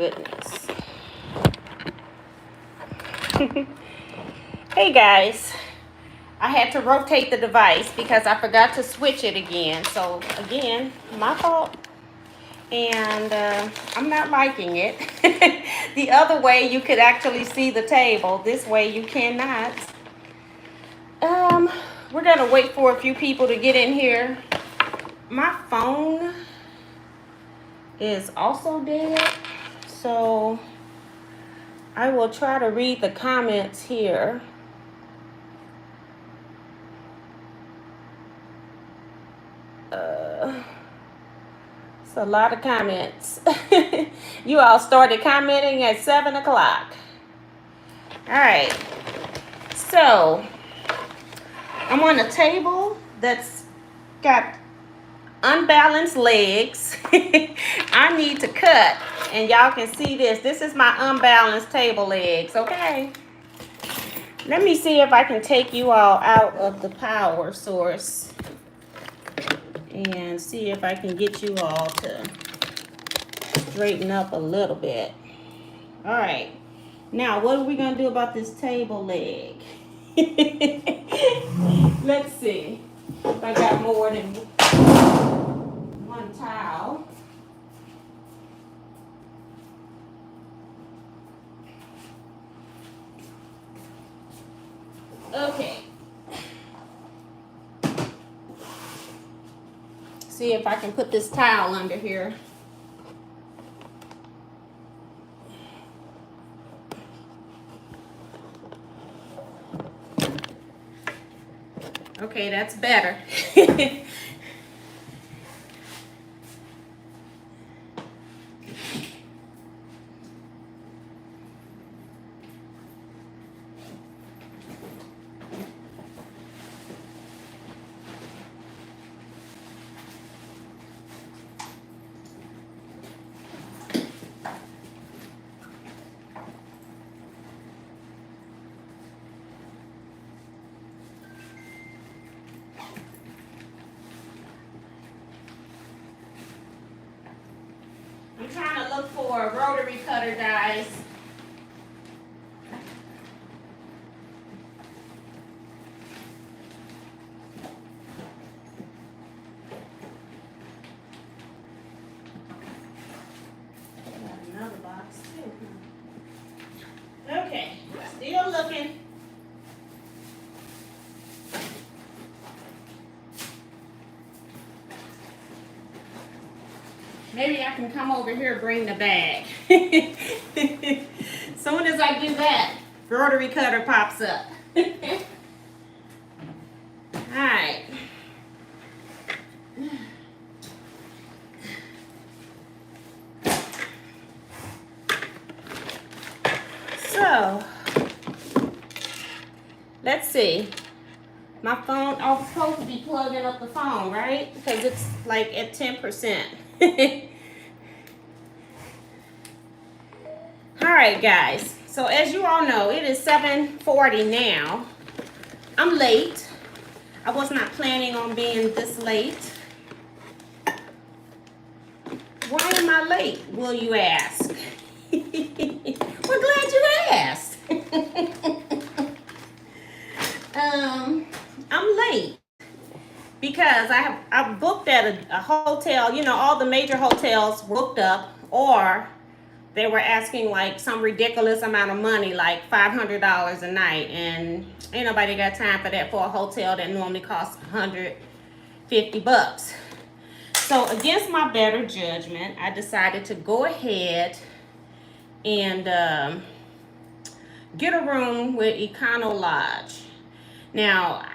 goodness. Hey guys, I had to rotate the device because I forgot to switch it again. So again, my fault. And I'm not liking it. The other way you could actually see the table. This way you cannot. We're gonna wait for a few people to get in here. My phone is also dead, so I will try to read the comments here. It's a lot of comments. You all started commenting at 7 o'clock. All right, so I'm on a table that's got unbalanced legs. I need to cut, and y'all can see this. This is my unbalanced table legs, okay? Let me see if I can take you all out of the power source and see if I can get you all to straighten up a little bit. All right, now what are we gonna do about this table leg? Let's see if I got more than one towel. Okay. See if I can put this towel under here. Okay, that's better. I'm trying to look for a rotary cutter, guys. Got another box too. Okay, still looking. Maybe I can come over here and bring the bag. Soon as I do that, rotary cutter pops up. Alright. So, let's see. My phone, I was supposed to be plugging up the phone, right? Because it's like at 10%. Alright guys, so as you all know, it is 7:40 now. I'm late. I was not planning on being this late. Why am I late, will you ask? Well, glad you asked. I'm late because I booked at a hotel. You know, all the major hotels booked up, or they were asking like some ridiculous amount of money, like $500 a night, and ain't nobody got time for that for a hotel that normally costs $150. So against my better judgment, I decided to go ahead and get a room with Econo Lodge. Now,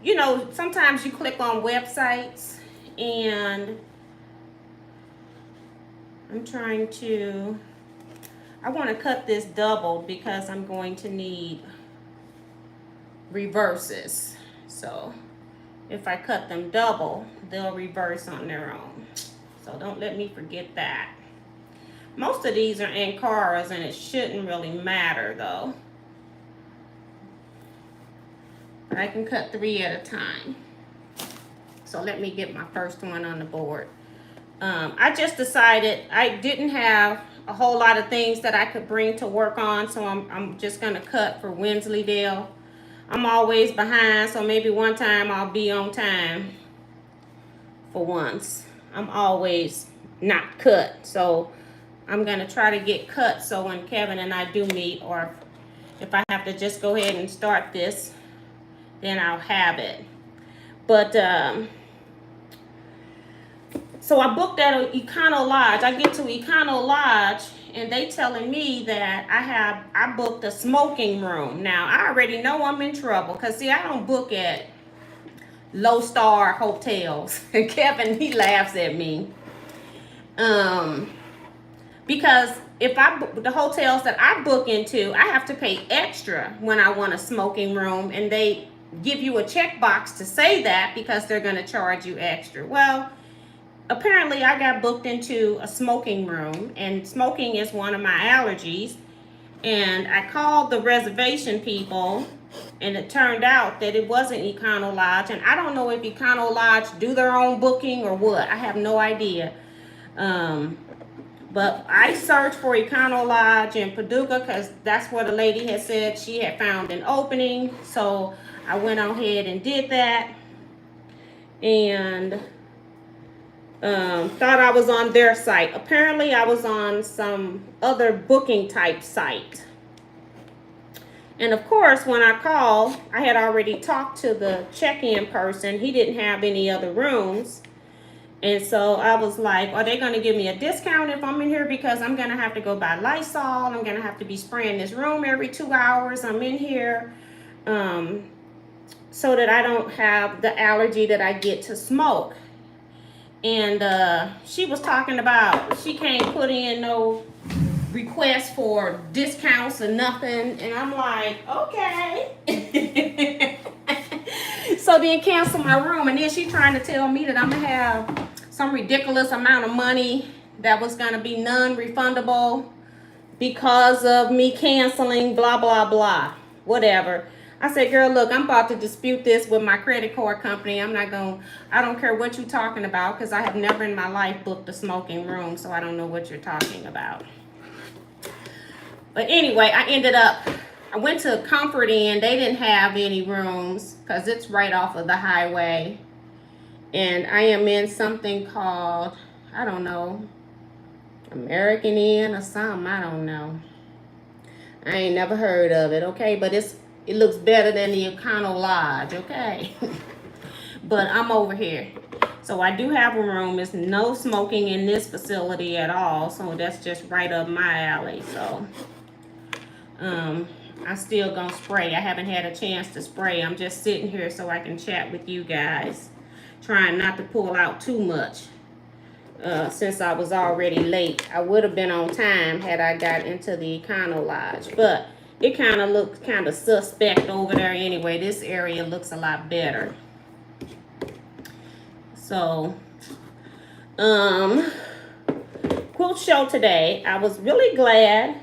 you know, sometimes you click on websites, and I'm trying to, I want to cut this double because I'm going to need reverses. So if I cut them double, they'll reverse on their own. So don't let me forget that. Most of these are Ancaras, and it shouldn't really matter though. But I can cut 3 at a time. So let me get my first one on the board. I just decided I didn't have a whole lot of things that I could bring to work on, so I'm just gonna cut for Wensleydale. I'm always behind, so maybe one time I'll be on time for once. I'm always not cut, so I'm gonna try to get cut so when Kevin and I do meet, or if I have to just go ahead and start this, then I'll have it. But so I booked at Econo Lodge. I get to Econo Lodge and they telling me that I booked a smoking room. Now I already know I'm in trouble, because see, I don't book at low star hotels. And Kevin, he laughs at me. Because if the hotels that I book into, I have to pay extra when I want a smoking room, and they give you a checkbox to say that because they're going to charge you extra. Well, apparently I got booked into a smoking room, and smoking is one of my allergies. And I called the reservation people, and it turned out that it wasn't Econo Lodge. And I don't know if Econo Lodge do their own booking or what. I have no idea. But I searched for Econo Lodge in Paducah because that's what a lady had said she had found an opening. So I went on ahead and did that. And thought I was on their site. Apparently I was on some other booking type site. And of course, when I called, I had already talked to the check-in person. He didn't have any other rooms. And so I was like, are they going to give me a discount if I'm in here? Because I'm going to have to go buy Lysol. I'm going to have to be spraying this room every 2 hours. I'm in here so that I don't have the allergy that I get to smoke. And she was talking about she can't put in no request for discounts or nothing. And I'm like, okay. So then cancel my room. And then she trying to tell me that I'm going to have some ridiculous amount of money that was going to be non-refundable because of me canceling, blah, blah, blah, whatever. I said, girl, look, I'm about to dispute this with my credit card company. I don't care what you're talking about, because I have never in my life booked a smoking room, so I don't know what you're talking about. But anyway, I went to Comfort Inn. They didn't have any rooms because it's right off of the highway. And I am in something called, I don't know, American Inn or something. I don't know. I ain't never heard of it, okay? But it looks better than the Econo Lodge, okay? But I'm over here. So I do have a room. There's no smoking in this facility at all. So that's just right up my alley. So I still gonna spray. I haven't had a chance to spray. I'm just sitting here so I can chat with you guys. Trying not to pull out too much. Since I was already late. I would have been on time had I got into the Econo Lodge. But it kind of looks kind of suspect over there anyway. This area looks a lot better. So, quilt show today. I was really glad.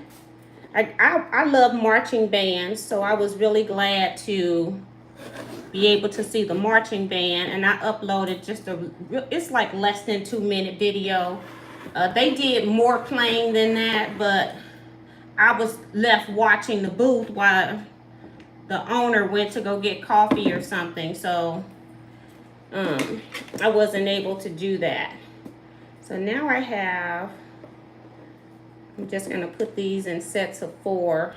I love marching bands, so I was really glad to be able to see the marching band. And I uploaded it's like less than 2-minute video. They did more playing than that, but I was left watching the booth while the owner went to go get coffee or something. So I wasn't able to do that. So now I'm just going to put these in sets of 4.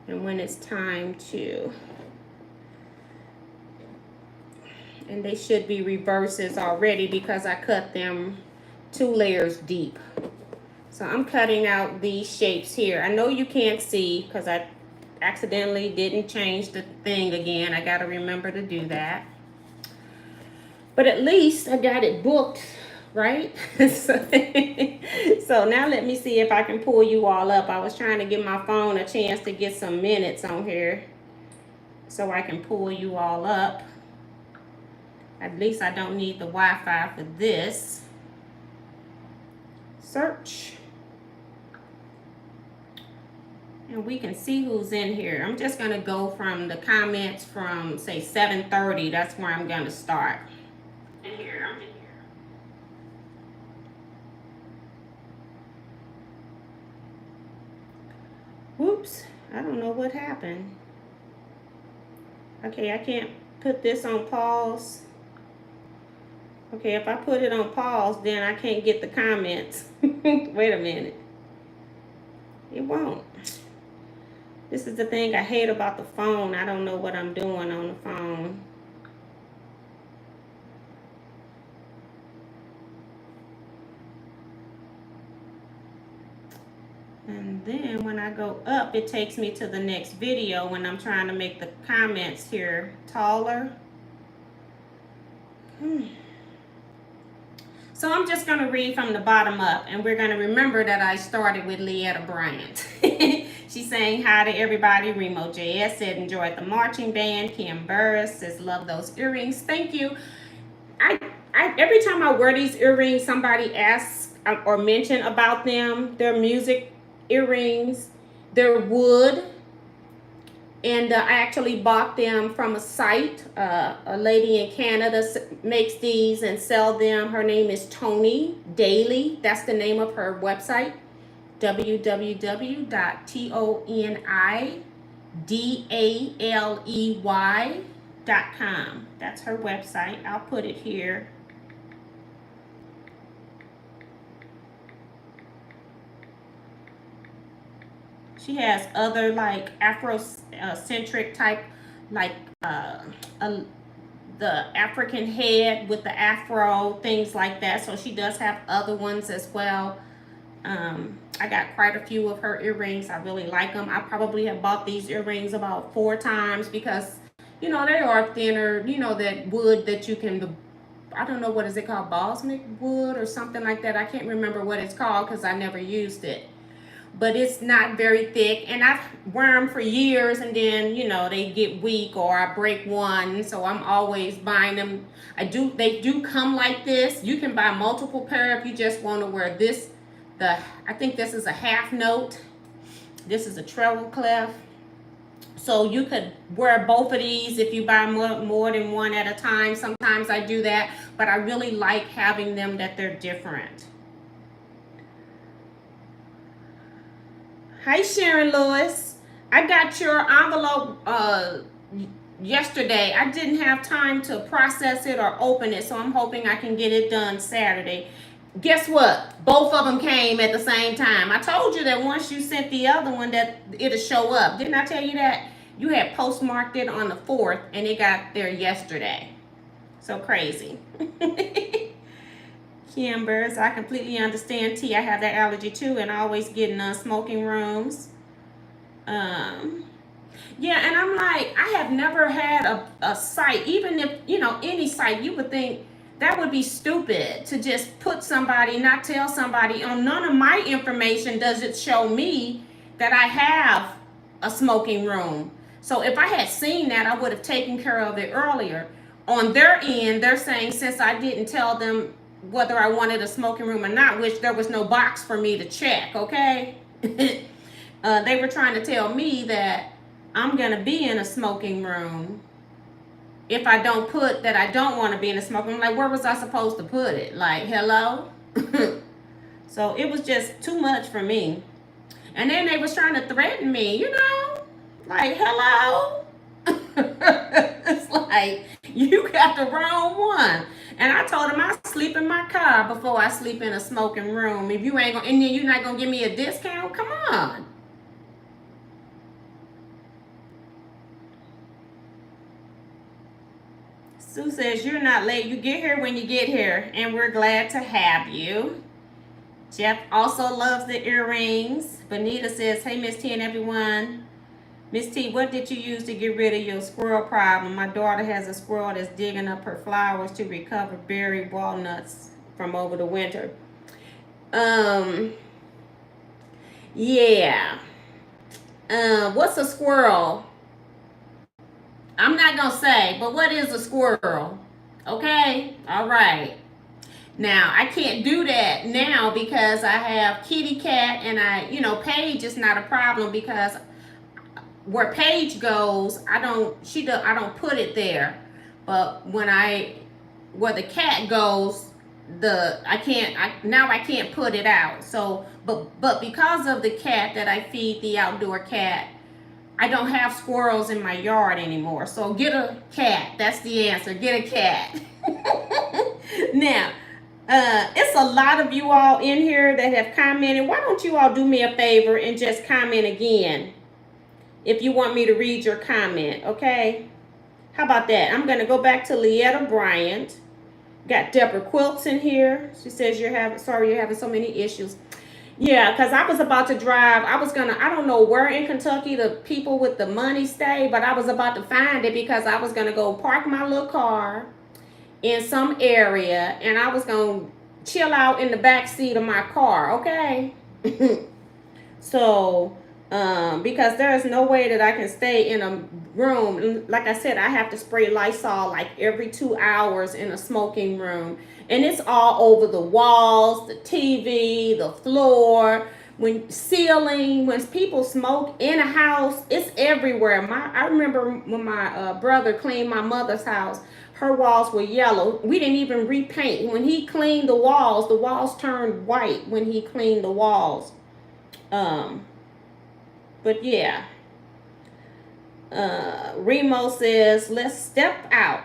And when it's time to, and they should be reverses already because I cut them 2 layers deep. So I'm cutting out these shapes here. I know you can't see because I accidentally didn't change the thing again. I got to remember to do that. But at least I got it booked, right? So now let me see if I can pull you all up. I was trying to give my phone a chance to get some minutes on here so I can pull you all up. At least I don't need the Wi-Fi for this. Search. And we can see who's in here. I'm just going to go from the comments from, say, 7:30. That's where I'm going to start. In here. Oops, I don't know what happened. Okay, I can't put this on pause. Okay, if I put it on pause, then I can't get the comments. Wait a minute. It won't. This is the thing I hate about the phone. I don't know what I'm doing on the phone. And then when I go up, it takes me to the next video when I'm trying to make the comments here taller. So I'm just going to read from the bottom up, and we're going to remember that I started with Leetta Bryant. She's saying hi to everybody. Remo JS said enjoyed the marching band. Kim Burris says love those earrings. Thank you. I every time I wear these earrings, somebody asks or mention about them. They're music earrings. They're wood. And I actually bought them from a site. A lady in Canada makes these and sell them. Her name is Tony Daly. That's the name of her website. www.TonyDaley.com. That's her website. I'll put it here. She has other like Afrocentric type, like the African head with the afro, things like that. So she does have other ones as well. I got quite a few of her earrings. I really like them. I probably have bought these earrings about 4 times because, you know, they are thinner. You know, that wood that you can, I don't know, what is it called? Balsamic wood or something like that. I can't remember what it's called because I never used it. But it's not very thick, and I've worn them for years, and then, you know, they get weak or I break one, so I'm always buying them. They do come like this. You can buy multiple pair if you just want to wear this. I think this is a half note. This is a treble clef. So you could wear both of these if you buy more than one at a time. Sometimes I do that, but I really like having them that they're different. Hi, Sharon Lewis. I got your envelope yesterday. I didn't have time to process it or open it, so I'm hoping I can get it done Saturday. Guess what? Both of them came at the same time. I told you that once you sent the other one that it'll show up. Didn't I tell you that? You had postmarked it on the 4th, and it got there yesterday. So crazy. Kimbers, I completely understand. T, I have that allergy too, and I always get in smoking rooms. Yeah, and I'm like, I have never had a site, even if, you know, any site, you would think that would be stupid to just put somebody, not tell somebody. On none of my information does it show me that I have a smoking room. So if I had seen that, I would have taken care of it earlier. On their end, they're saying since I didn't tell them whether I wanted a smoking room or not, which there was no box for me to check, okay? They were trying to tell me that I'm gonna be in a smoking room if I don't put that I don't want to be in a smoking room. Like, where was I supposed to put it? Like, hello? So it was just too much for me. And then they was trying to threaten me, you know? Like, hello? It's like, you got the wrong one. And I told him I sleep in my car before I sleep in a smoking room. If you ain't gonna, and then you're not gonna give me a discount, come on. Sue says you're not late. You get here when you get here, and we're glad to have you. Jeff also loves the earrings. Bonita says, hey, Miss T and everyone. Miss T, what did you use to get rid of your squirrel problem? My daughter has a squirrel that's digging up her flowers to recover berry walnuts from over the winter. Yeah. What's a squirrel? I'm not gonna say, but what is a squirrel? Okay? All right. Now, I can't do that now because I have kitty cat, and Paige is not a problem because where Paige goes, I don't put it there. But where the cat goes, now I can't put it out. So but because of the cat that I feed, the outdoor cat, I don't have squirrels in my yard anymore. So get a cat. That's the answer. Get a cat. Now, it's a lot of you all in here that have commented. Why don't you all do me a favor and just comment again if you want me to read your comment, okay? How about that? I'm going to go back to Leetta Bryant. Got Deborah Quilts in here. She says you're having so many issues. Yeah, because I was about to drive. I don't know where in Kentucky the people with the money stay, but I was about to find it because I was going to go park my little car in some area and I was going to chill out in the back seat of my car, okay? So, because there is no way that I can stay in a room. Like I said, I have to spray Lysol like every 2 hours in a smoking room. And it's all over the walls, the TV, the floor, when people smoke in a house, it's everywhere. I remember when my brother cleaned my mother's house, her walls were yellow. We didn't even repaint. When he cleaned the walls turned white when he cleaned the walls. But yeah. Remo says, let's step out,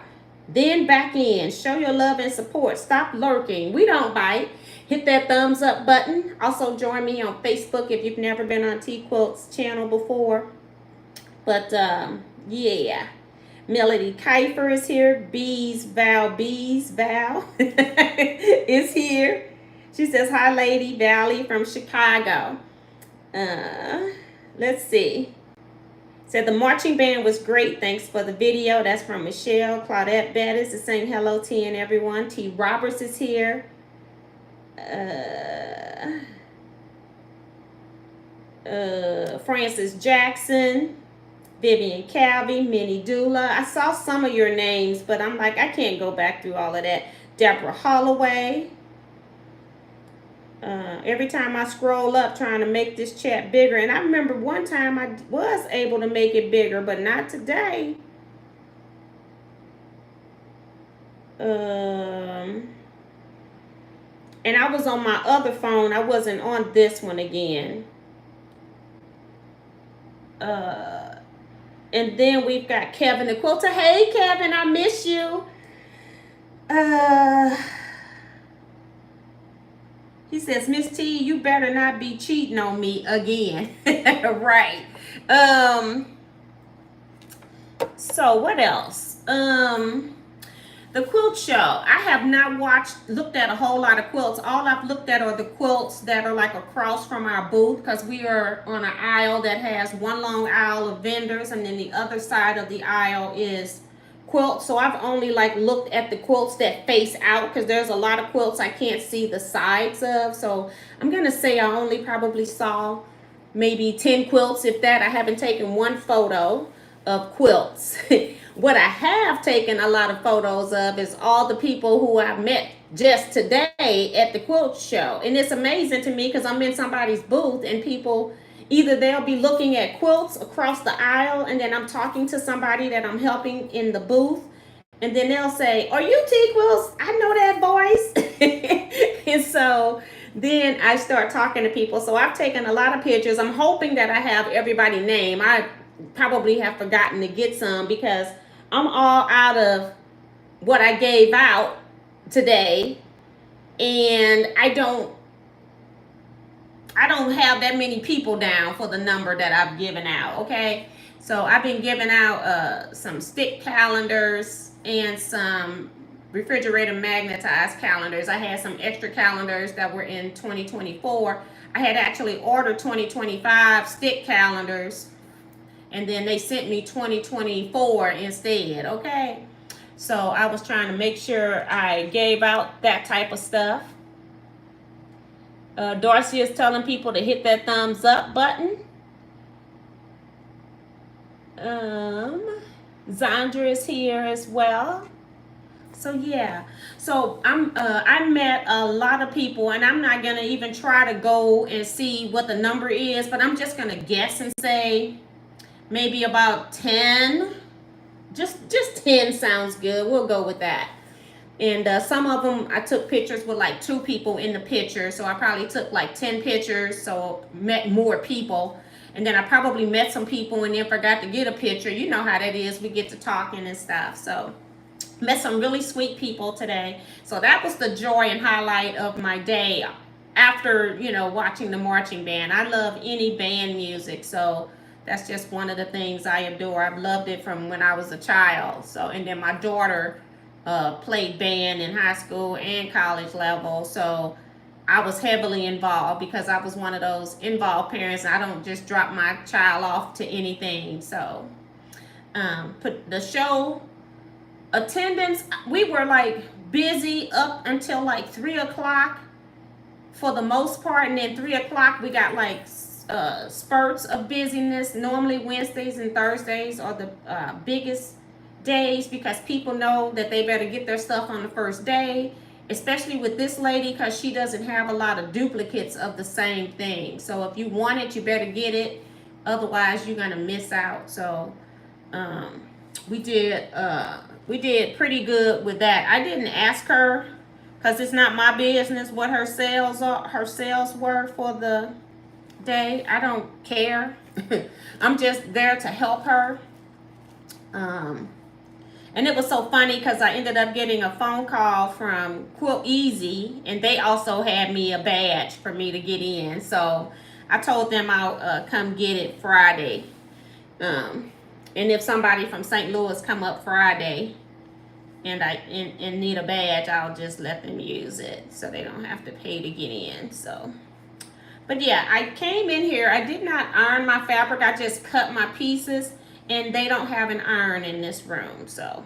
then back in. Show your love and support. Stop lurking. We don't bite. Hit that thumbs up button. Also join me on Facebook if you've never been on Teaquilts channel before. But yeah. Melody Kiefer is here. Bees Val is here. She says, hi, Lady Valley from Chicago. Let's see. Said the marching band was great. Thanks for the video. That's from Michelle. Claudette Bettis is saying hello, T and everyone. T Roberts is here. Francis Jackson. Vivian Calvi, Minnie Dula. I saw some of your names, but I'm like, I can't go back through all of that. Deborah Holloway. Every time I scroll up trying to make this chat bigger, and I remember one time I was able to make it bigger, but not today. And I was on my other phone. I wasn't on this one again. And then we've got Kevin the Quilter. Hey, Kevin, I miss you. He says, Miss T, you better not be cheating on me again. Right. So what else? The quilt show. I have not looked at a whole lot of quilts. All I've looked at are the quilts that are like across from our booth, because we are on an aisle that has one long aisle of vendors, and then the other side of the aisle is quilts. So I've only like looked at the quilts that face out, because there's a lot of quilts I can't see the sides of. So I'm gonna say I only probably saw maybe 10 quilts, if that. I haven't taken one photo of quilts. What I have taken a lot of photos of is all the people who I met just today at the quilt show. And it's amazing to me because I'm in somebody's booth and people, either they'll be looking at quilts across the aisle, and then I'm talking to somebody that I'm helping in the booth, and then they'll say, are you Teaquilts? I know that voice. And so then I start talking to people. So I've taken a lot of pictures. I'm hoping that I have everybody's name. I probably have forgotten to get some because I'm all out of what I gave out today, and I don't have that many people down for the number that I've given out, okay? So I've been giving out some stick calendars and some refrigerator magnetized calendars. I had some extra calendars that were in 2024. I had actually ordered 2025 stick calendars, and then they sent me 2024 instead, okay? So I was trying to make sure I gave out that type of stuff. Darcy is telling people to hit that thumbs up button. Zandra is here as well. So yeah, so I met a lot of people, and I'm not gonna even try to go and see what the number is, but I'm just gonna guess and say maybe about 10. Just 10 sounds good. We'll go with that. And some of them I took pictures with like 2 people in the picture, so I probably took like 10 pictures, so met more people. And then I probably met some people and then forgot to get a picture. You know how that is, we get to talking and stuff. So met some really sweet people today. So that was the joy and highlight of my day after, you know, watching the marching band. I love any band music, so that's just one of the things I adore. I've loved it from when I was a child. So, and then my daughter played band in high school and college level, so I was heavily involved because I was one of those involved parents. I don't just drop my child off to anything. So put the show attendance, we were like busy up until like 3 o'clock for the most part, and then 3 o'clock we got like spurts of busyness. Normally Wednesdays and Thursdays are the biggest days because people know that they better get their stuff on the first day, especially with this lady because she doesn't have a lot of duplicates of the same thing. So if you want it, you better get it, otherwise you're gonna miss out. So we did pretty good with that. I didn't ask her because it's not my business what her sales were for the day. I don't care. I'm just there to help her. And it was so funny because I ended up getting a phone call from Quilt Easy, and they also had me a badge for me to get in. So I told them I'll come get it Friday. And if somebody from St. Louis come up Friday and need a badge, I'll just let them use it so they don't have to pay to get in. So, but yeah, I came in here. I did not iron my fabric. I just cut my pieces, and they don't have an iron in this room. So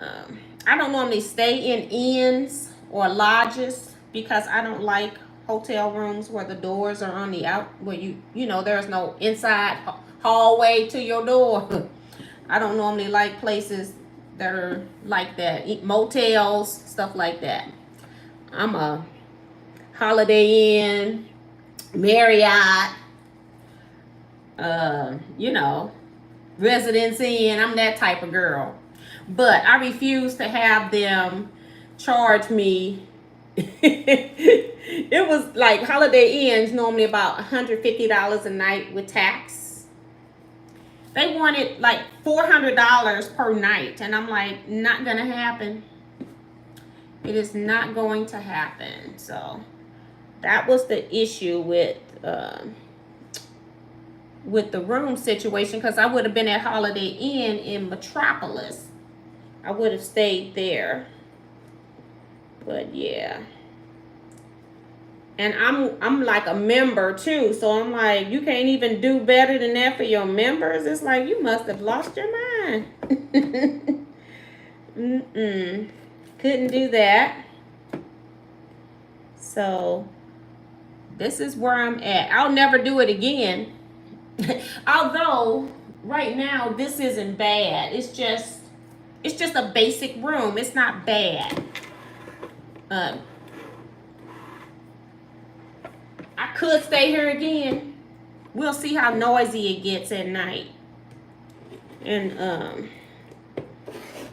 I don't normally stay in inns or lodges because I don't like hotel rooms where the doors are on the out, where you know there's no inside hallway to your door. I don't normally like places that are like that, motels, stuff like that. I'm a Holiday Inn, Marriott, you know, Residence Inn. I'm that type of girl. But I refuse to have them charge me. It was like Holiday Inn's normally about $150 a night with tax. They wanted like $400 per night, and I'm like, not gonna happen. It is not going to happen. So that was the issue with the room situation, because I would have been at Holiday Inn in Metropolis. I would have stayed there. But yeah. And I'm like a member too, so I'm like, you can't even do better than that for your members. It's like, you must have lost your mind. Couldn't do that. So this is where I'm at. I'll never do it again. Although right now this isn't bad. It's just a basic room. It's not bad. I could stay here again. We'll see how noisy it gets at night. And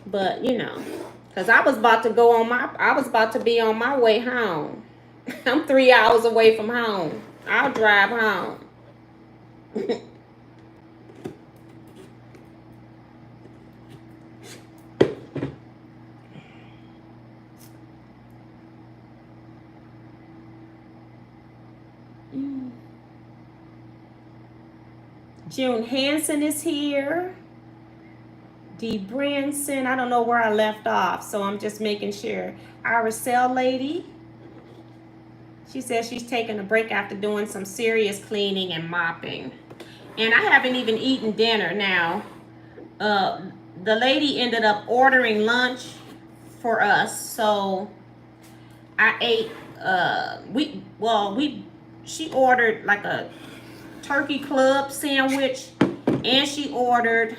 but you know, because I was about to be on my way home. I'm 3 hours away from home. I'll drive home. June Hansen is here. Dee Branson, I don't know where I left off, so I'm just making sure. Aracel lady, she says she's taking a break after doing some serious cleaning and mopping. And I haven't even eaten dinner now. The lady ended up ordering lunch for us, so I ate. She ordered like a turkey club sandwich, and she ordered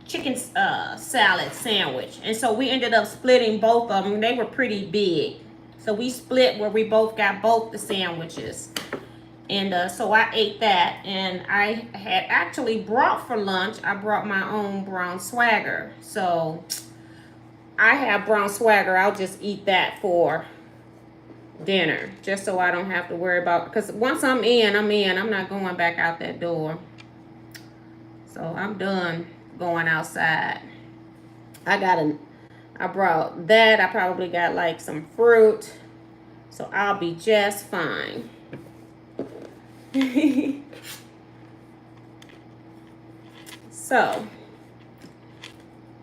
chicken salad sandwich, and so we ended up splitting both of them. They were pretty big, so we split where we both got both the sandwiches. And so I ate that, and I had actually brought for lunch, I brought my own brown swagger. So I have brown swagger. I'll just eat that for dinner, just so I don't have to worry about, because once I'm in, I'm not going back out that door. So I'm done going outside. I brought that. I probably got like some fruit, so I'll be just fine. So,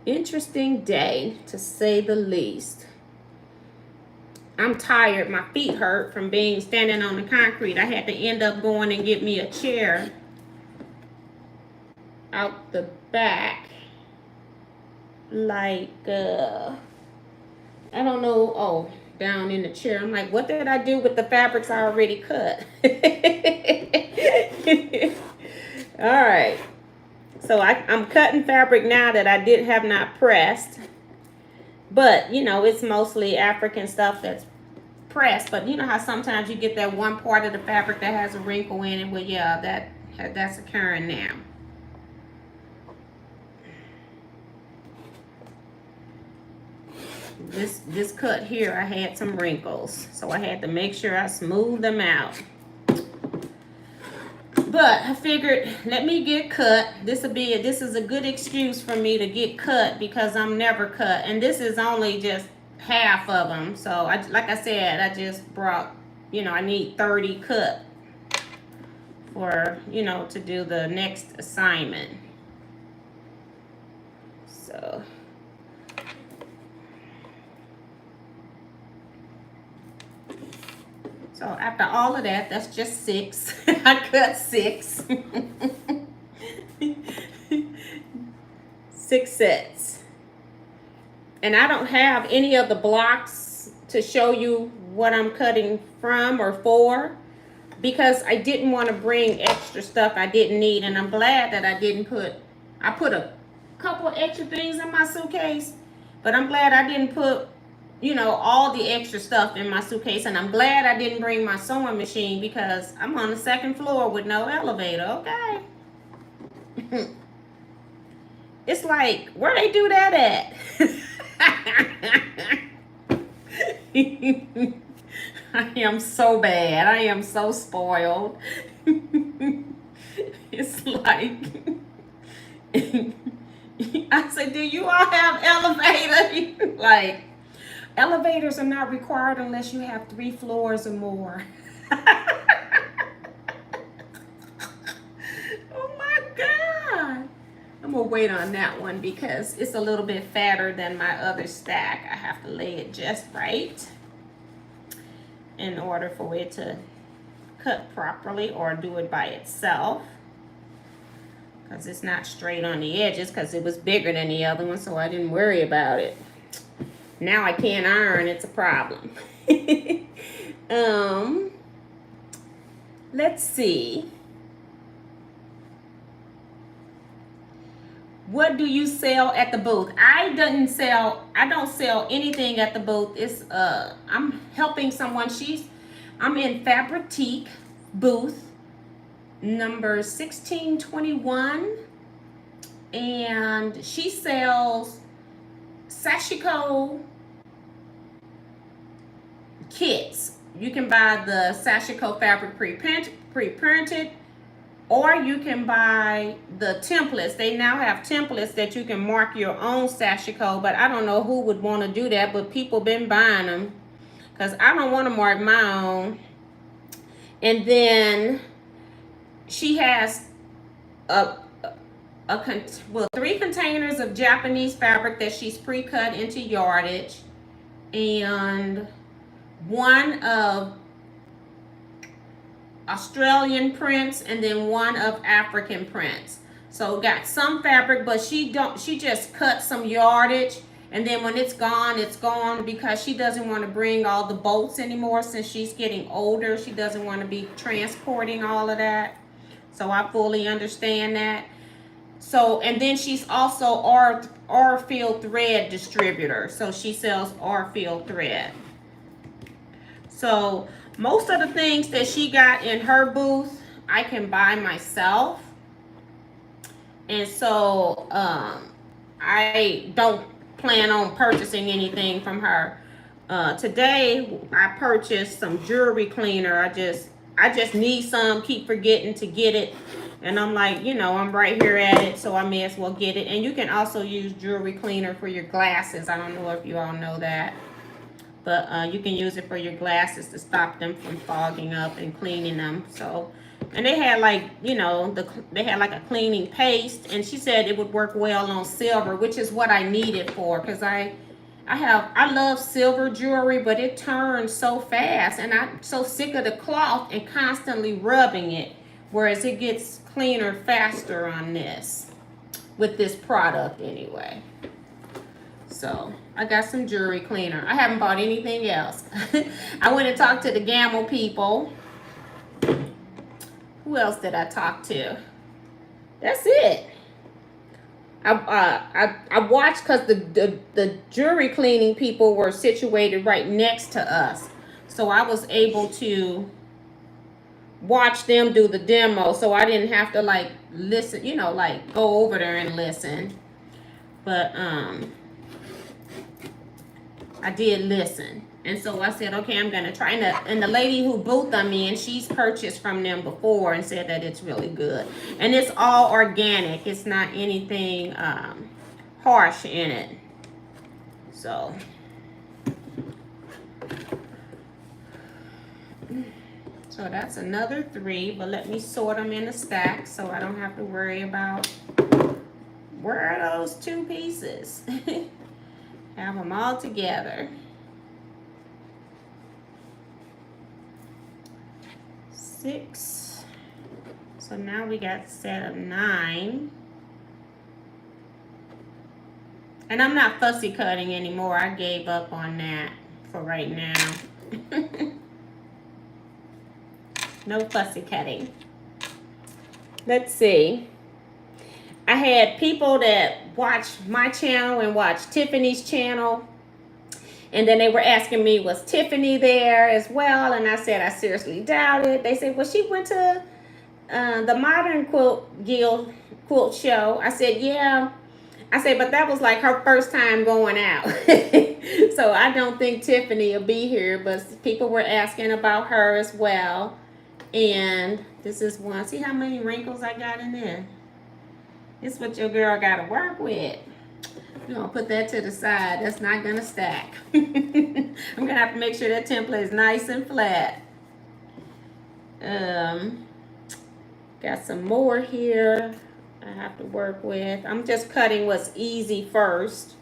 interesting day to say the least. I'm tired. My feet hurt from being standing on the concrete. I had to end up going and get me a chair out the back. Like, I don't know. Oh, down in the chair. I'm like, what did I do with the fabrics I already cut? All right. So I'm cutting fabric now that I have not pressed. But, you know, it's mostly African stuff that's pressed. But you know how sometimes you get that one part of the fabric that has a wrinkle in it? Well, yeah, that's occurring now. This cut here, I had some wrinkles. So I had to make sure I smooth them out. But I figured, let me get cut. This is a good excuse for me to get cut because I'm never cut. And this is only just half of them. So like I said, I just brought, you know, I need 30 cut for, you know, to do the next assignment. So after all of that, that's just 6. I cut 6. 6 sets. And I don't have any of the blocks to show you what I'm cutting from or for, because I didn't want to bring extra stuff I didn't need. And I'm glad that I put a couple extra things in my suitcase, but I'm glad I didn't put, you know, all the extra stuff in my suitcase. And I'm glad I didn't bring my sewing machine because I'm on the 2nd floor with no elevator, okay? It's like, where they do that at? I am so bad. I am so spoiled. It's like, I said, do you all have elevators? Like, elevators are not required unless you have 3 floors or more. Oh my God. I'm gonna wait on that one because it's a little bit fatter than my other stack. I have to lay it just right in order for it to cut properly or do it by itself, because it's not straight on the edges because it was bigger than the other one, so I didn't worry about it. Now I can't iron, it's a problem. Let's see. What do you sell at the booth? I don't sell anything at the booth. It's I'm helping someone. I'm in Fabrique booth number 1621, and she sells sashiko kits. You can buy the sashiko fabric pre-printed, or you can buy the templates. They now have templates that you can mark your own sashiko, but I don't know who would want to do that, but people been buying them because I don't want to mark my own. And then she has 3 containers of Japanese fabric that she's pre-cut into yardage, and 1 of Australian prints, and then 1 of African prints. So got some fabric, but she just cut some yardage, and then when it's gone, because she doesn't want to bring all the bolts anymore since she's getting older. She doesn't want to be transporting all of that. So I fully understand that. So, and then she's also Orfield thread distributor. So she sells Orfield thread. So most of the things that she got in her booth, I can buy myself. And so I don't plan on purchasing anything from her. Today I purchased some jewelry cleaner. I just need some, keep forgetting to get it. And I'm like, you know, I'm right here at it, so I may as well get it. And you can also use jewelry cleaner for your glasses. I don't know if you all know that. But you can use it for your glasses to stop them from fogging up and cleaning them. So, and they had like, you know, they had like a cleaning paste. And she said it would work well on silver, which is what I need it for. Because I love silver jewelry, but it turns so fast. And I'm so sick of the cloth and constantly rubbing it. Whereas it gets cleaner faster on this, with this product anyway. So I got some jewelry cleaner. I haven't bought anything else. I went and talked to the Gamble people. Who else did I talk to? That's it. I watched because the jewelry cleaning people were situated right next to us. So I was able to watch them do the demo, so I didn't have to like listen, you know, like go over there and listen. But I did listen. And so I said, okay, I'm gonna try. And the lady who booth them in, she's purchased from them before and said that it's really good. And it's all organic. It's not anything harsh in it. So that's another 3, but let me sort them in a stack so I don't have to worry about where are those 2 pieces. Have them all together. 6. So now we got a set of 9. And I'm not fussy cutting anymore. I gave up on that for right now. No fussy cutting. Let's see. I had people that watch my channel and watch Tiffany's channel. And then they were asking me, was Tiffany there as well? And I said, I seriously doubt it. They said, well, she went to the Modern Quilt Show. I said, yeah. I said, but that was like her first time going out. So I don't think Tiffany will be here. But people were asking about her as well. And this is one. See how many wrinkles I got in there? This is what your girl got to work with. We're going to put that to the side. That's not going to stack. I'm going to have to make sure that template is nice and flat. Got some more here I have to work with. I'm just cutting what's easy first.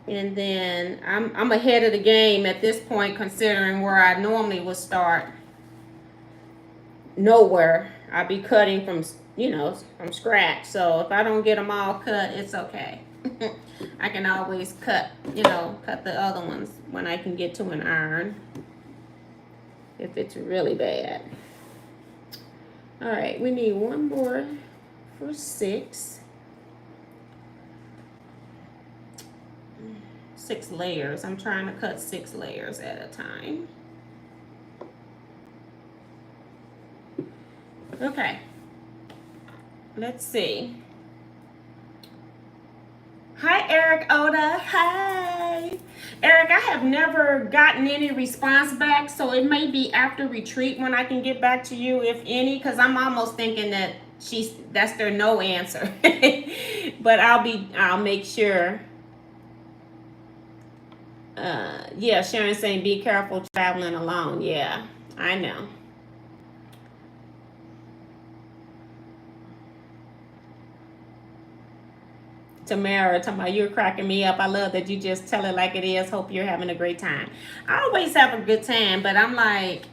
And then I'm ahead of the game at this point, considering where I normally would start. Nowhere. I'll be cutting from, you know, from scratch. So if I don't get them all cut, it's okay. I can always cut, you know, cut the other ones when I can get to an iron. If it's really bad. All right, we need one more for 6. 6 layers. I'm trying to cut 6 layers at a time. Okay, let's see. Hi, Eric Oda. Hi. Eric, I have never gotten any response back, so it may be after retreat when I can get back to you, if any, because I'm almost thinking that that's their no answer. But I'll make sure. Yeah, Sharon saying be careful traveling alone. Yeah, I know. Tamara, talking about you're cracking me up. I love that you just tell it like it is. Hope you're having a great time. I always have a good time, but I'm like,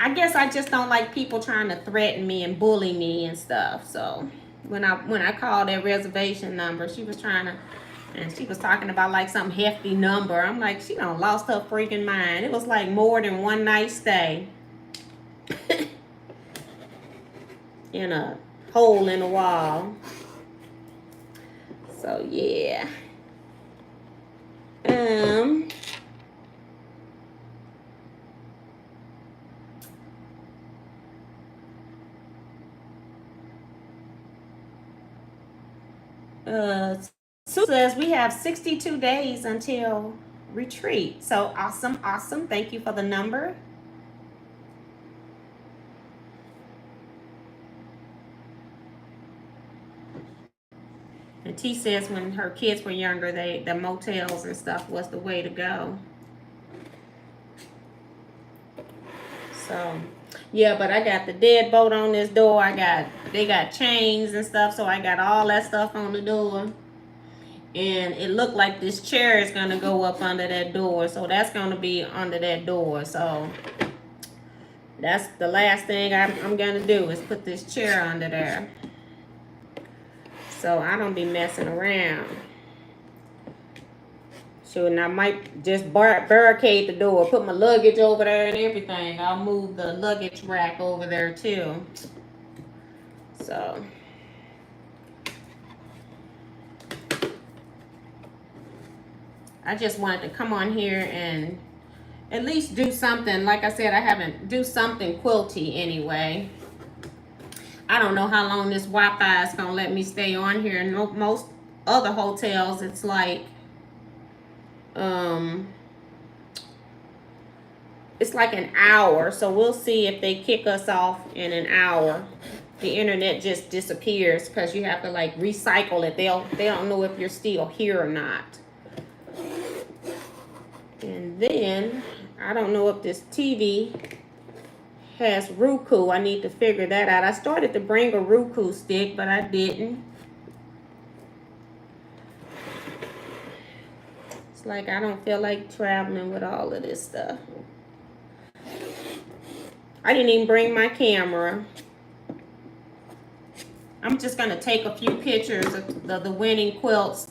I guess I just don't like people trying to threaten me and bully me and stuff. So when I called that reservation number, she was trying to, and she was talking about like some hefty number. I'm like, she done lost her freaking mind. It was like more than one night stay in a hole in the wall. So yeah. Sue says we have 62 days until retreat. So awesome, awesome. Thank you for the number. And T says when her kids were younger, the motels and stuff was the way to go. So, yeah, but I got the deadbolt on this door. They got chains and stuff, so I got all that stuff on the door. And it looked like this chair is gonna go up under that door, so that's gonna be under that door. So that's the last thing I'm gonna do is put this chair under there, so I don't be messing around. So, and I might just barricade the door, put my luggage over there and everything. I'll move the luggage rack over there too. So I just wanted to come on here and at least do something. Like I said, I haven't do something quilty anyway. I don't know how long this Wi-Fi is gonna let me stay on here. No, most other hotels, it's like it's like an hour. So we'll see if they kick us off in an hour. The internet just disappears because you have to like recycle it. They don't know if you're still here or not. And then I don't know if this TV has Roku. I need to figure that out. I started to bring a Roku stick, but I didn't. It's like I don't feel like traveling with all of this stuff. I didn't even bring my camera. I'm just gonna take a few pictures of the winning quilts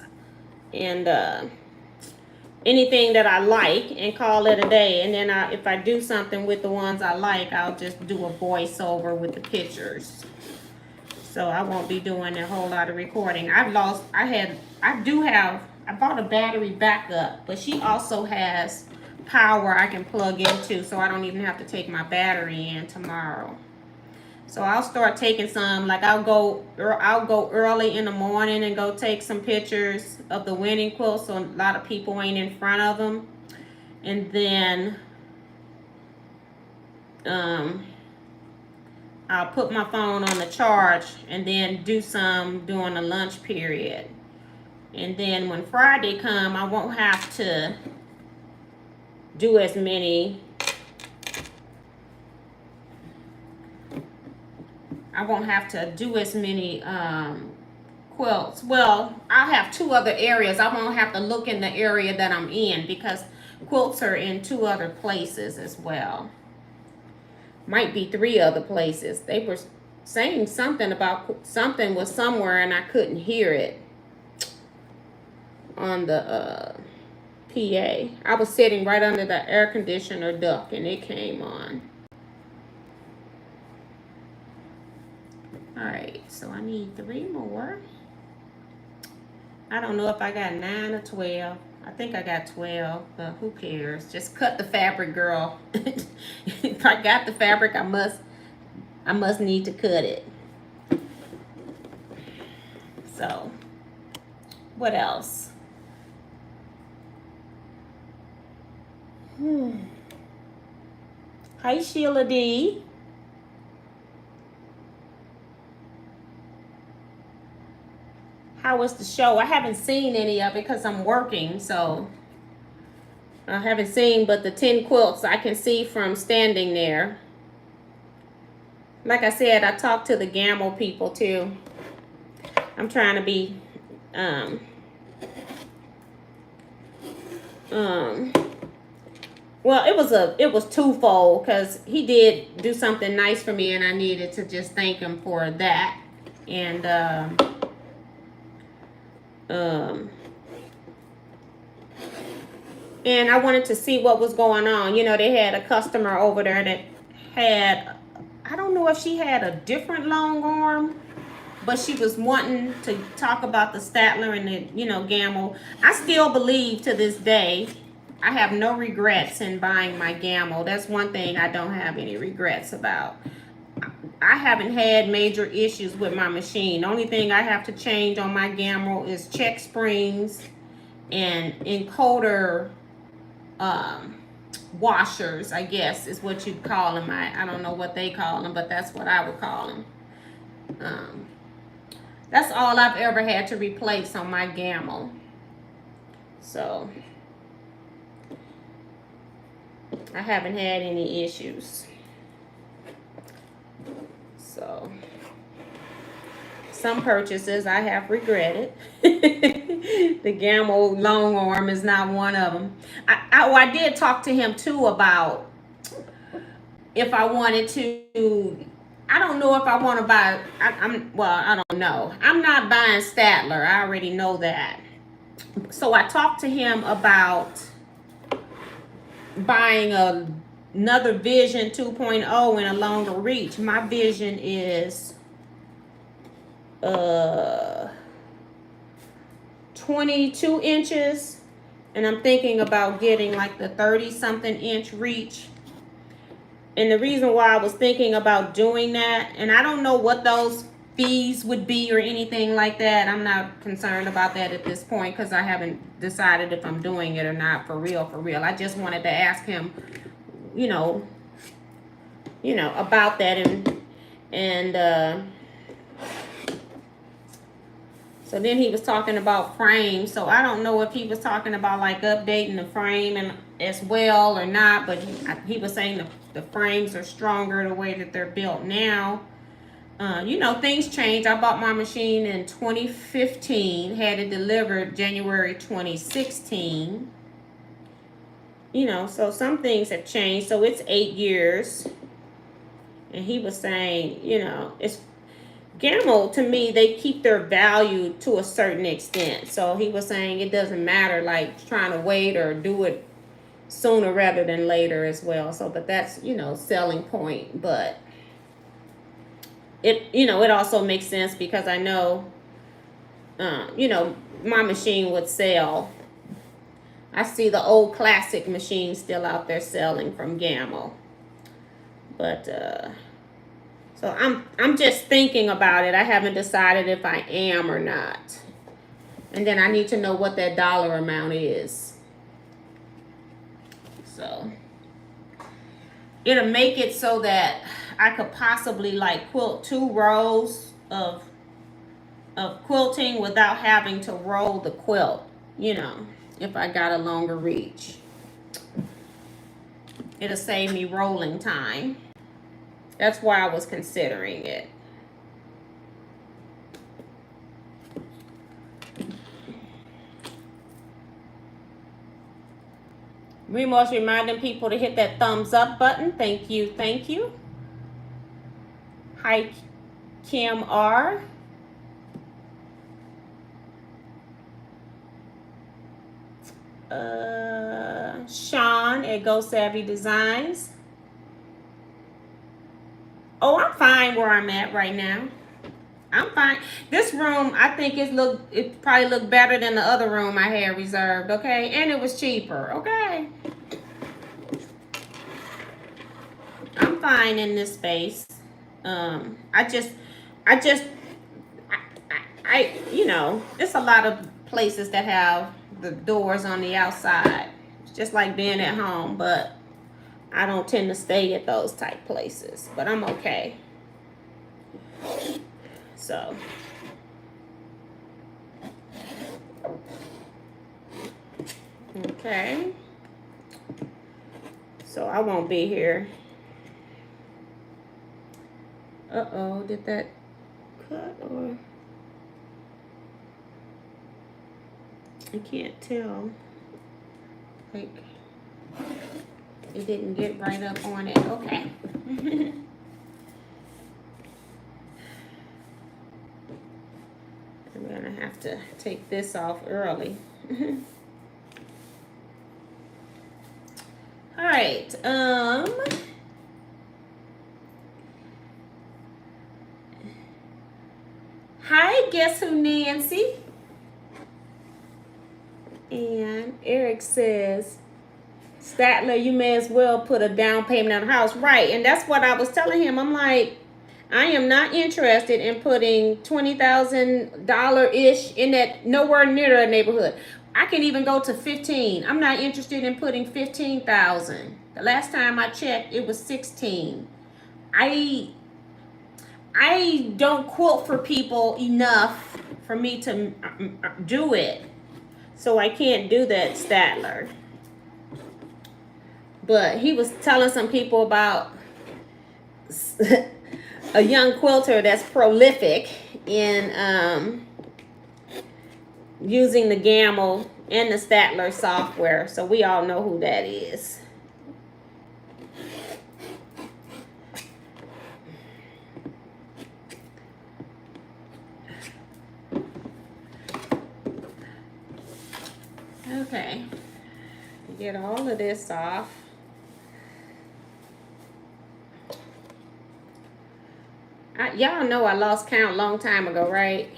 and anything that I like and call it a day. And then if I do something with the ones I like, I'll just do a voiceover with the pictures. So I won't be doing a whole lot of recording. I bought a battery backup, but she also has power I can plug into, so I don't even have to take my battery in tomorrow. So I'll start taking some, like I'll go early in the morning and go take some pictures of the winning quilts so a lot of people ain't in front of them. And then I'll put my phone on the charge and then do some during the lunch period. And then when Friday come, I won't have to do as many. Quilts. Well, I'll have two other areas. I won't have to look in the area that I'm in because quilts are in two other places as well. Might be three other places. They were saying something about something was somewhere and I couldn't hear it on the PA. I was sitting right under the air conditioner duct and it came on. All right, so I need 3 more. I don't know if I got 9 or 12. I think I got 12, but who cares? Just cut the fabric, girl. If I got the fabric, I must need to cut it. So, what else? Hi, Sheila D. How was the show? I haven't seen any of it because I'm working, so I haven't seen but the 10 quilts I can see from standing there. Like I said, I talked to the Gamble people too. I'm trying to be well, it was twofold because he did do something nice for me and I needed to just thank him for that. And I wanted to see what was going on. You know, they had a customer over there that had, I don't know if she had a different long arm, but she was wanting to talk about the Statler and the, you know, Gamble. I still believe to this day, I have no regrets in buying my Gamble. That's one thing I don't have any regrets about. I haven't had major issues with my machine. The only thing I have to change on my Gamro is check springs and encoder washers, I guess is what you'd call them. I don't know what they call them, but that's what I would call them. That's all I've ever had to replace on my Gamma. So I haven't had any issues. So some purchases I have regretted. The Gamma long arm is not one of them. I did talk to him too about if I wanted to. I don't know if I want to buy. I don't know. I'm not buying Statler. I already know that. So I talked to him about buying another Vision 2.0 in a longer reach. My Vision is 22 inches, and I'm thinking about getting like the 30-something inch reach. And the reason why I was thinking about doing that, and I don't know what those fees would be or anything like that. I'm not concerned about that at this point because I haven't decided if I'm doing it or not for real, for real. I just wanted to ask him, you know, about that. And so then he was talking about frames. So I don't know if he was talking about like updating the frame and as well or not, but he was saying the frames are stronger the way that they're built now. You know, things change. I bought my machine in 2015, had it delivered January 2016. You know, so some things have changed. So it's 8 years. And he was saying, you know, it's Gamma, to me, they keep their value to a certain extent. So he was saying it doesn't matter, like trying to wait or do it sooner rather than later as well. So, but that's, you know, selling point. But it, you know, it also makes sense because I know, you know, my machine would sell. I see the old classic machines still out there selling from Gamma. But, so I'm just thinking about it. I haven't decided if I am or not. And then I need to know what that dollar amount is. So it'll make it so that I could possibly like quilt 2 rows of quilting without having to roll the quilt, you know, if I got a longer reach. It'll save me rolling time. That's why I was considering it. Remorse reminding people to hit that thumbs up button. Thank you, thank you. Hi, Kim R. Sean at Go Savvy Designs. Oh, I'm fine where I'm at right now. I'm fine. This room, I think it probably looked better than the other room I had reserved, okay? And it was cheaper, okay? I'm fine in this space. You know, there's a lot of places that have the doors on the outside. It's just like being at home, but I don't tend to stay at those type places, but I'm okay. So, okay. So I won't be here. Uh-oh, did that cut or? I can't tell. Like, it didn't get right up on it. Okay. I'm gonna have to take this off early. All right. Hi, guess who, Nancy? And Eric says, Statler, you may as well put a down payment on the house. Right, and that's what I was telling him. I'm like, I am not interested in putting $20,000-ish in that, nowhere near that neighborhood. I can even go to 15. I'm not interested in putting 15,000. The last time I checked, it was 16. I don't quilt for people enough for me to do it. So I can't do that, Statler. But he was telling some people about a young quilter that's prolific in using the Gamble and the Statler software. So we all know who that is. Okay, get all of this off. Y'all know I lost count a long time ago, right?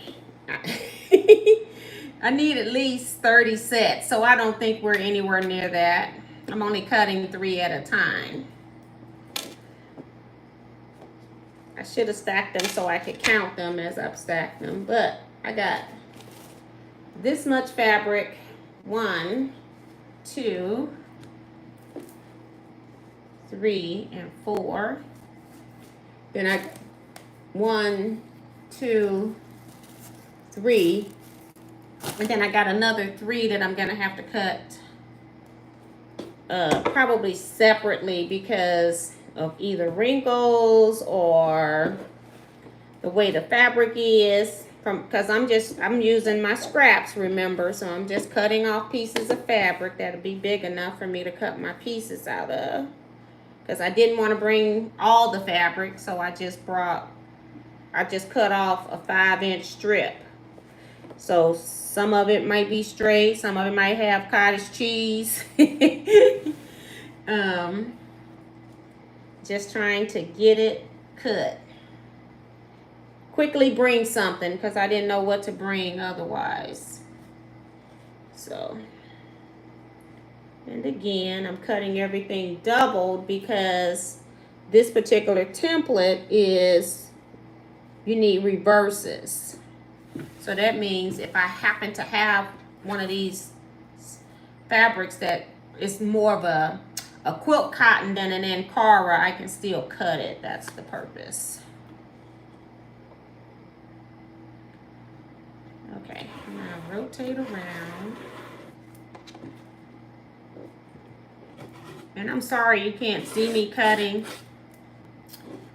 I need at least 30 sets, so I don't think we're anywhere near that. I'm only cutting 3 at a time. I should have stacked them so I could count them as I've stacked them, but I got this much fabric. 1, 2, 3, and 4. Then I 1, 2, 3, and then I got another 3 that I'm gonna have to cut probably separately because of either wrinkles or the way the fabric is. Because I'm using my scraps, remember, so I'm just cutting off pieces of fabric that'll be big enough for me to cut my pieces out of. Because I didn't want to bring all the fabric, so I just cut off a 5-inch strip. So some of it might be straight, some of it might have cottage cheese. Just trying to get it cut. Quickly bring something because I didn't know what to bring otherwise. So, and again, I'm cutting everything doubled because this particular template is, you need reverses. So that means if I happen to have one of these fabrics that is more of a quilt cotton than an Ankara, I can still cut it. That's the purpose. Okay, now rotate around. And I'm sorry you can't see me cutting,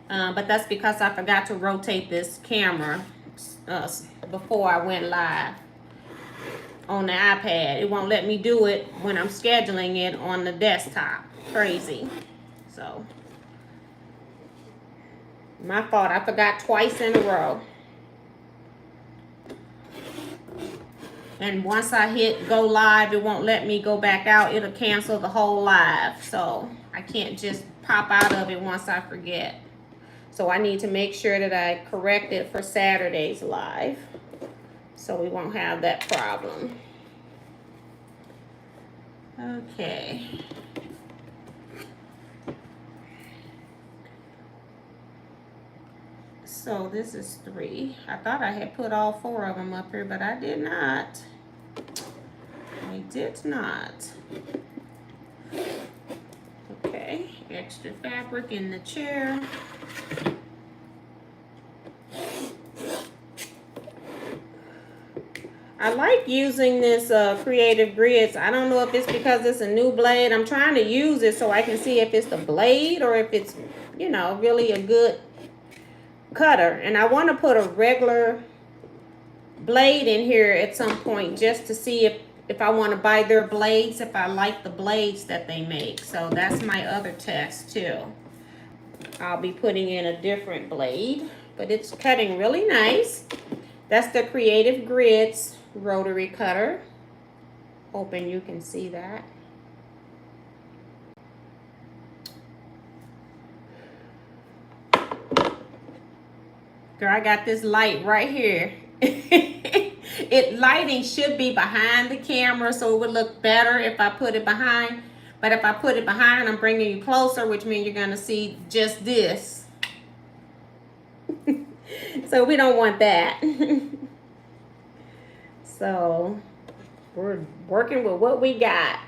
but that's because I forgot to rotate this camera before I went live on the iPad. It won't let me do it when I'm scheduling it on the desktop. Crazy. So, my fault. I forgot twice in a row. And once I hit go live, it won't let me go back out. It'll cancel the whole live. So I can't just pop out of it once I forget. So I need to make sure that I correct it for Saturday's live, so we won't have that problem. Okay. So this is 3. I thought I had put all 4 of them up here, but I did not. I did not. Okay, extra fabric in the chair. I like using this Creative Grids. I don't know if it's because it's a new blade. I'm trying to use it so I can see if it's the blade or if it's, you know, really a good cutter. And I want to put a regular blade in here at some point just to see if I want to buy their blades, if I like the blades that they make. So that's my other test too. I'll be putting in a different blade, but it's cutting really nice. That's the Creative Grids rotary cutter. Hoping you can see that. Girl, I got this light right here. Lighting should be behind the camera, so it would look better if I put it behind. But if I put it behind, I'm bringing you closer, which means you're gonna see just this. So we don't want that. So we're working with what we got.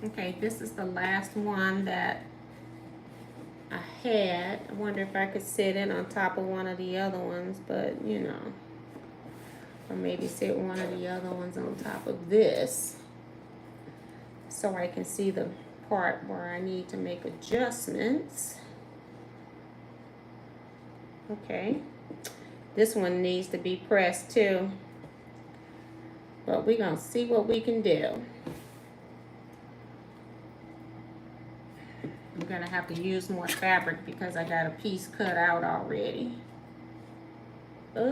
Okay, this is the last one that I had. I wonder if I could sit in on top of one of the other ones, but you know, or maybe sit one of the other ones on top of this so I can see the part where I need to make adjustments. Okay, this one needs to be pressed too, but we're gonna see what we can do. I'm gonna have to use more fabric because I got a piece cut out already. I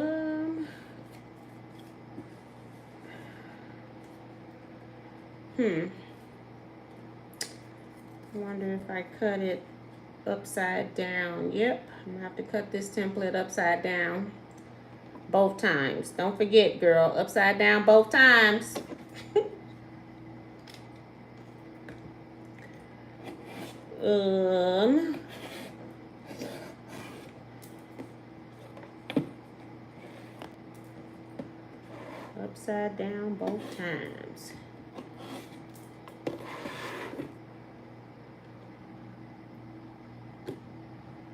wonder if I cut it upside down. Yep, I'm gonna have to cut this template upside down both times. Don't forget, girl, upside down both times. Upside down both times.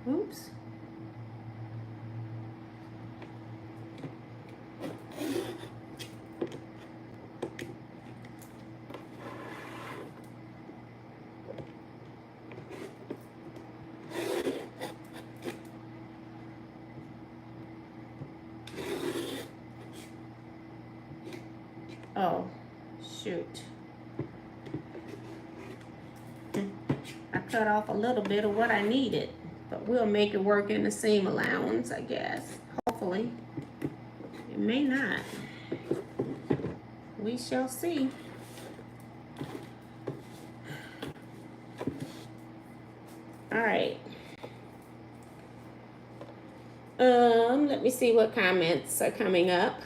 Oops. Oh, shoot. I cut off a little bit of what I needed, but we'll make it work in the seam allowance, I guess. Hopefully. It may not. We shall see. All right. Let me see what comments are coming up.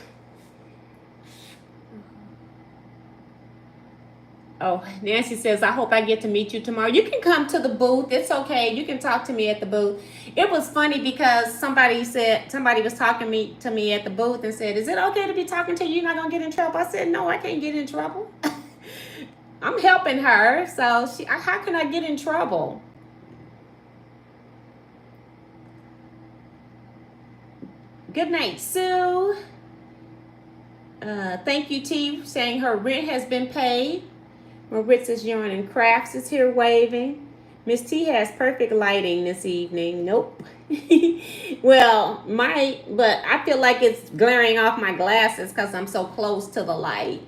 Oh, Nancy says, I hope I get to meet you tomorrow. You can come to the booth. It's okay. You can talk to me at the booth. It was funny because somebody was talking to me at the booth and said, is it okay to be talking to you? You're not going to get in trouble? I said, no, I can't get in trouble. I'm helping her. So how can I get in trouble? Good night, Sue. Thank you, T, saying her rent has been paid. Maritza's Yarn and Crafts is here waving. Miss T has perfect lighting this evening. Nope. Well, but I feel like it's glaring off my glasses because I'm so close to the light.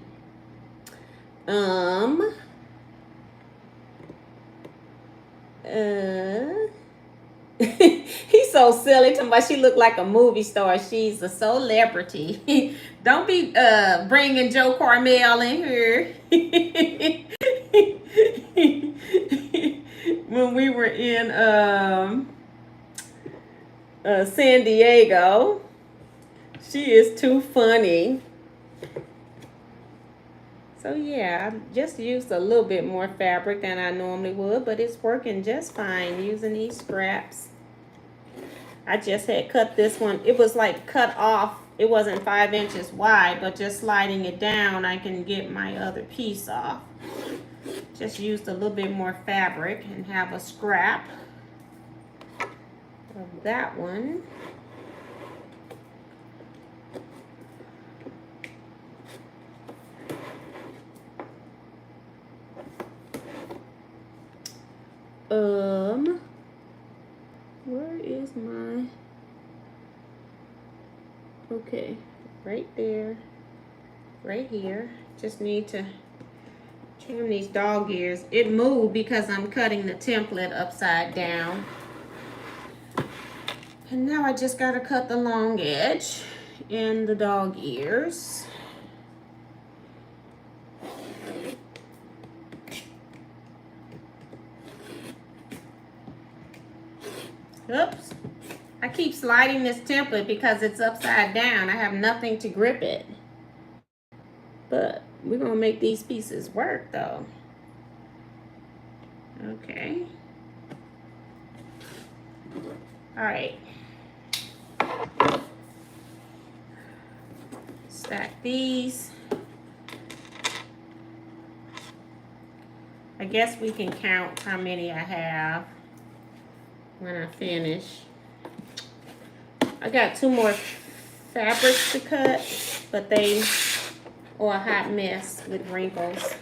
He's so silly. To me, she looked like a movie star. She's a celebrity. Don't be bringing Joe Carmel in here. When we were in San Diego, she is too funny. So yeah, I just used a little bit more fabric than I normally would, but it's working just fine using these scraps. I just had cut this one. It was like cut off. It wasn't 5 inches wide, but just sliding it down, I can get my other piece off. Just used a little bit more fabric and have a scrap of that one. Where is my, okay, right there, right here. Just need to trim these dog ears. It moved because I'm cutting the template upside down. And now I just gotta cut the long edge in the dog ears. Oops. I keep sliding this template because it's upside down. I have nothing to grip it. But we're gonna make these pieces work though. Okay. All right. Stack these. I guess we can count how many I have when I finish. I got 2 more fabrics to cut, but they are a hot mess with wrinkles.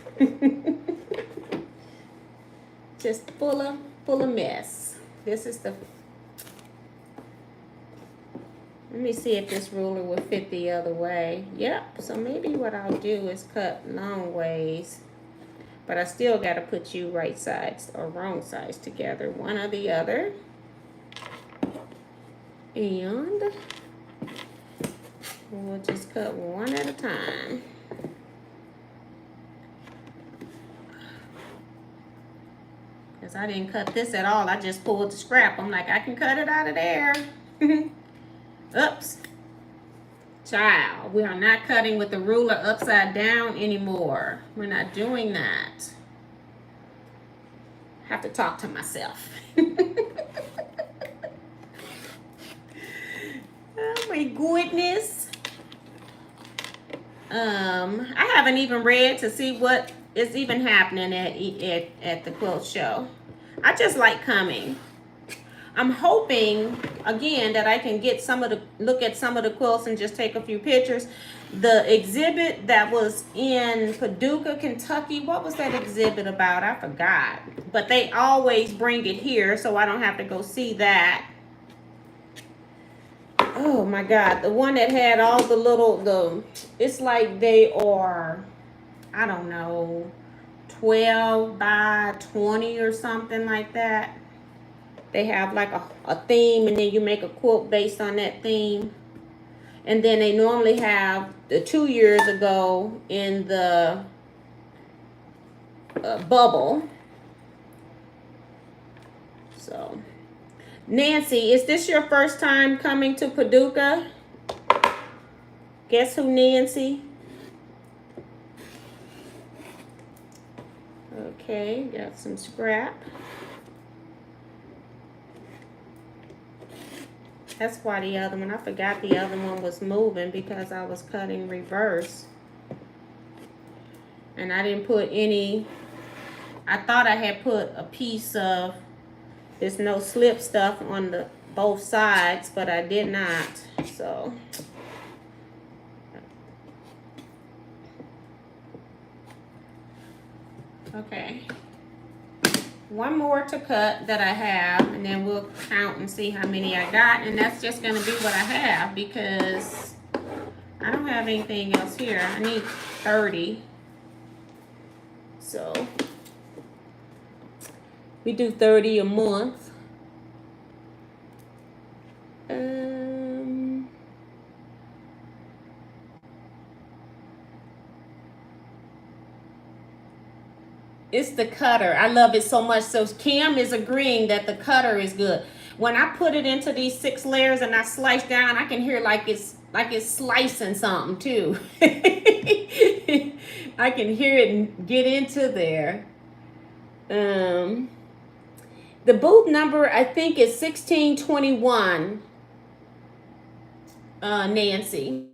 Just full of mess. This is the, let me see if this ruler will fit the other way. Yep, so maybe what I'll do is cut long ways. But I still got to put you right sides or wrong sides together, one or the other. And we'll just cut one at a time. Because I didn't cut this at all. I just pulled the scrap. I'm like, I can cut it out of there. Oops. Child, we are not cutting with the ruler upside down anymore. We're not doing that. I have to talk to myself. Oh my goodness. I haven't even read to see what is even happening at the quilt show. I just like coming. I'm hoping, again, that I can get look at some of the quilts and just take a few pictures. The exhibit that was in Paducah, Kentucky, what was that exhibit about? I forgot. But they always bring it here, so I don't have to go see that. Oh my God, the one that had all the it's like they are, I don't know, 12 by 20 or something like that. They have like a theme, and then you make a quilt based on that theme. And then they normally have the 2 years ago in the bubble. So, Nancy, is this your first time coming to Paducah? Guess who, Nancy? Okay, got some scrap. That's why the other one, I forgot the other one was moving because I was cutting reverse. And I didn't put any, I thought I had put a piece of this no slip stuff on the both sides, but I did not, so. Okay. One more to cut that I have, and then we'll count and see how many I got, and that's just going to be what I have because I don't have anything else here. I need 30. So we do 30 a month. It's the cutter. I love it so much. So Kim is agreeing that the cutter is good. When I put it into these 6 layers and I slice down, I can hear like it's slicing something too. I can hear it get into there. The booth number I think is 1621. Nancy.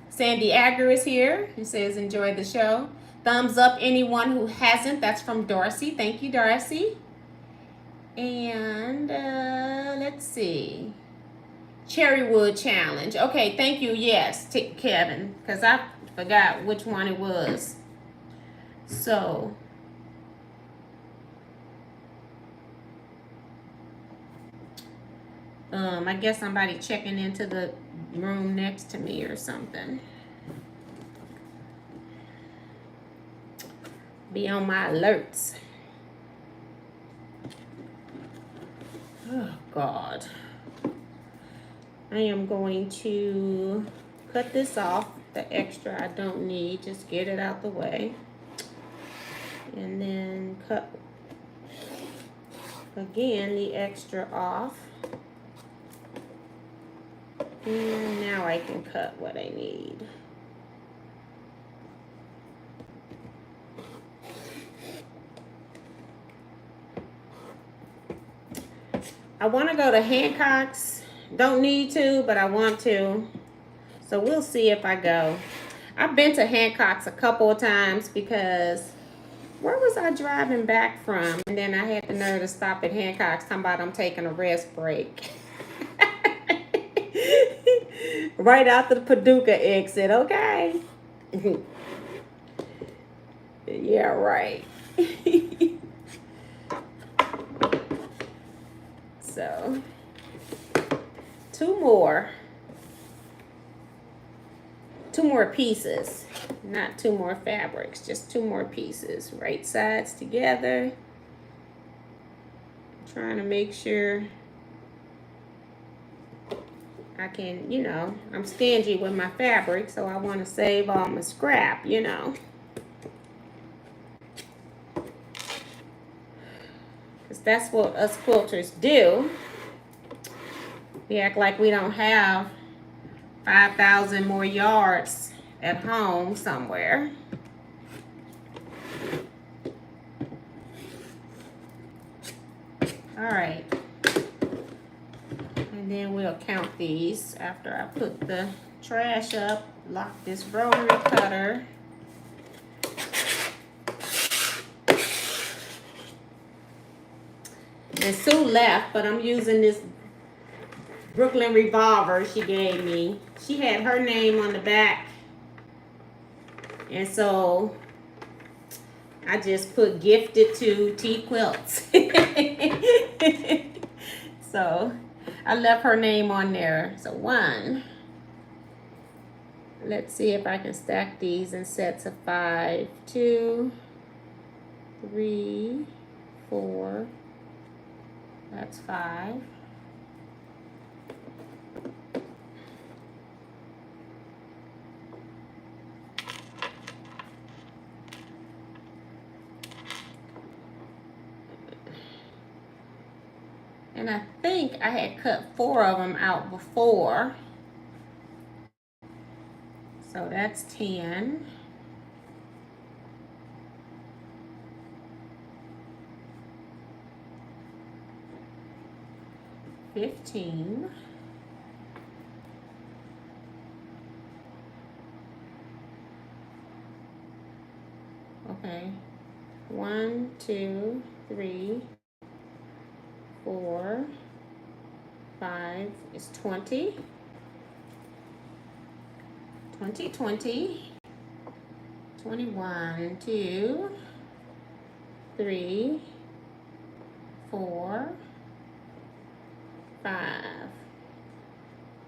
Sandy Agger is here. He says enjoy the show. Thumbs up anyone who hasn't. That's from Darcy. Thank you, Darcy. And let's see. Cherrywood Challenge. Okay, thank you. Yes, Kevin, because I forgot which one it was. So, I guess somebody checking into the room next to me or something. Be on my alerts. Oh, God. I am going to cut this off, the extra I don't need, just get it out the way. And then cut, again, the extra off. And now I can cut what I need. I want to go to Hancock's. Don't need to, but I want to. So we'll see if I go. I've been to Hancock's a couple of times because where was I driving back from? And then I had the nerve to stop at Hancock's talking about I'm taking a rest break. Right after the Paducah exit, okay? Yeah, right. So, two more pieces, not two more fabrics, just two more pieces. Right sides together. I'm trying to make sure I can, you know, I'm stingy with my fabric, so I want to save all my scrap, you know. Because that's what us quilters do. We act like we don't have 5,000 more yards at home somewhere. All right. And then we'll count these after I put the trash up. Lock this rotary cutter. And Sue left, but I'm using this Brooklyn revolver she gave me. She had her name on the back. And so I just put gifted to Teaquilts. So I left her name on there. So one. Let's see if I can stack these in sets of 5. 2, 3, 4. That's 5. And I think I had cut 4 of them out before. So that's 10. $15. Okay. 1, 2, 3, 4, 5 is 20. 20. 21, 2, 3, 4, 5.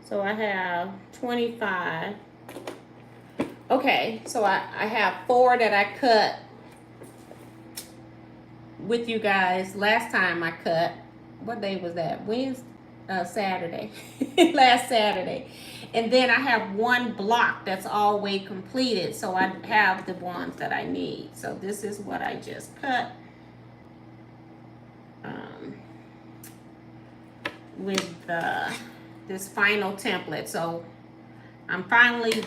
So I have 25. Okay, so I have 4 that I cut with you guys last time I cut. What day was that? Saturday. Last Saturday. And then I have 1 block that's all way completed. So I have the ones that I need. So this is what I just cut. With this final template. So I'm finally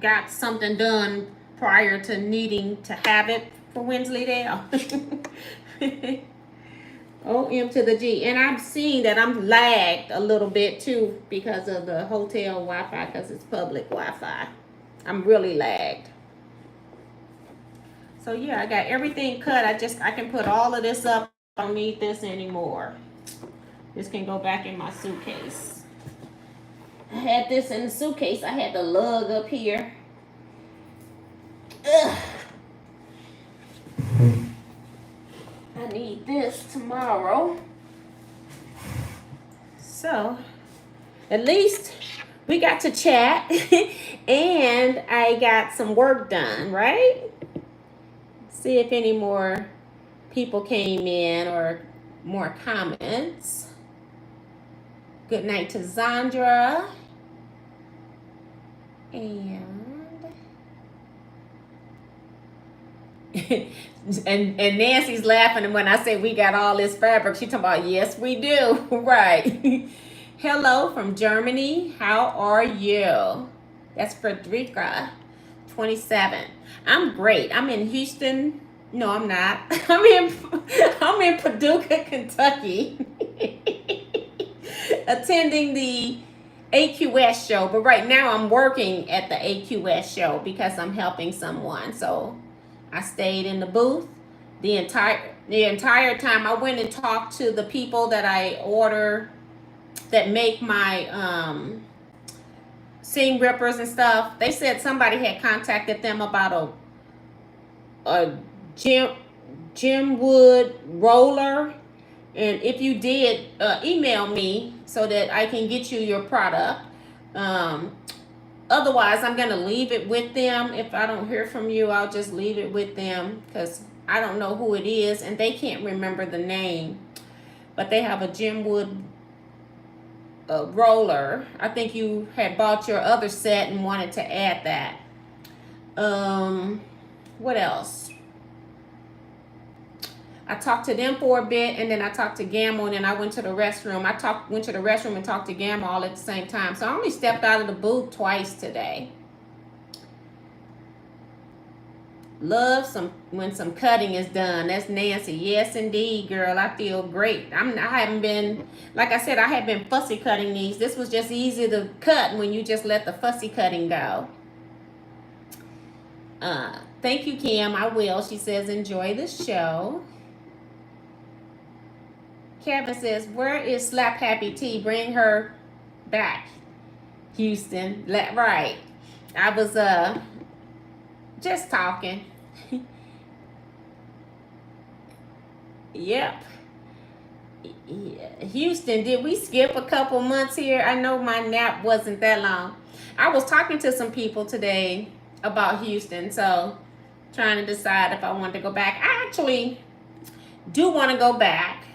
got something done prior to needing to have it for Wensleydale. OM to the G. And I'm seeing that I'm lagged a little bit too because of the hotel Wi-Fi, because it's public Wi-Fi. I'm really lagged. So yeah, I got everything cut. I can put all of this up. I don't need this anymore. This can go back in my suitcase. I had this in the suitcase. I had the lug up here. Ugh. I need this tomorrow. So, at least we got to chat and I got some work done, right? See if any more people came in or more comments. Good night to Zandra. And Nancy's laughing when I say we got all this fabric. She talking about, yes, we do. Right. Hello from Germany. How are you? That's Frederica, 27. I'm great. I'm in Houston. No, I'm not. I'm in Paducah, Kentucky. attending the AQS show, but right now I'm working at the AQS show because I'm helping someone. So I stayed in the booth the entire time. I went and talked to the people that I order that make my seam rippers and stuff. They said somebody had contacted them about a gem wood roller, and if you did, email me so that I can get you your product. Otherwise, I'm gonna leave it with them. If I don't hear from you, I'll just leave it with them because I don't know who it is and they can't remember the name. But they have a gem wood roller. I think you had bought your other set and wanted to add that. What else? I talked to them for a bit, and then I talked to Gamma, and then I went to the restroom. Went to the restroom and talked to Gamma all at the same time. So I only stepped out of the booth twice today. Love when some cutting is done. That's Nancy. Yes, indeed, girl. I feel great. I haven't been, like I said, I have been fussy cutting these. This was just easy to cut when you just let the fussy cutting go. Thank you, Kim. I will. She says, enjoy the show. Kevin says, where is Slap Happy T? Bring her back, Houston. Right. I was just talking. Yep. Yeah. Houston, did we skip a couple months here? I know my nap wasn't that long. I was talking to some people today about Houston, so trying to decide if I want to go back. I actually do want to go back.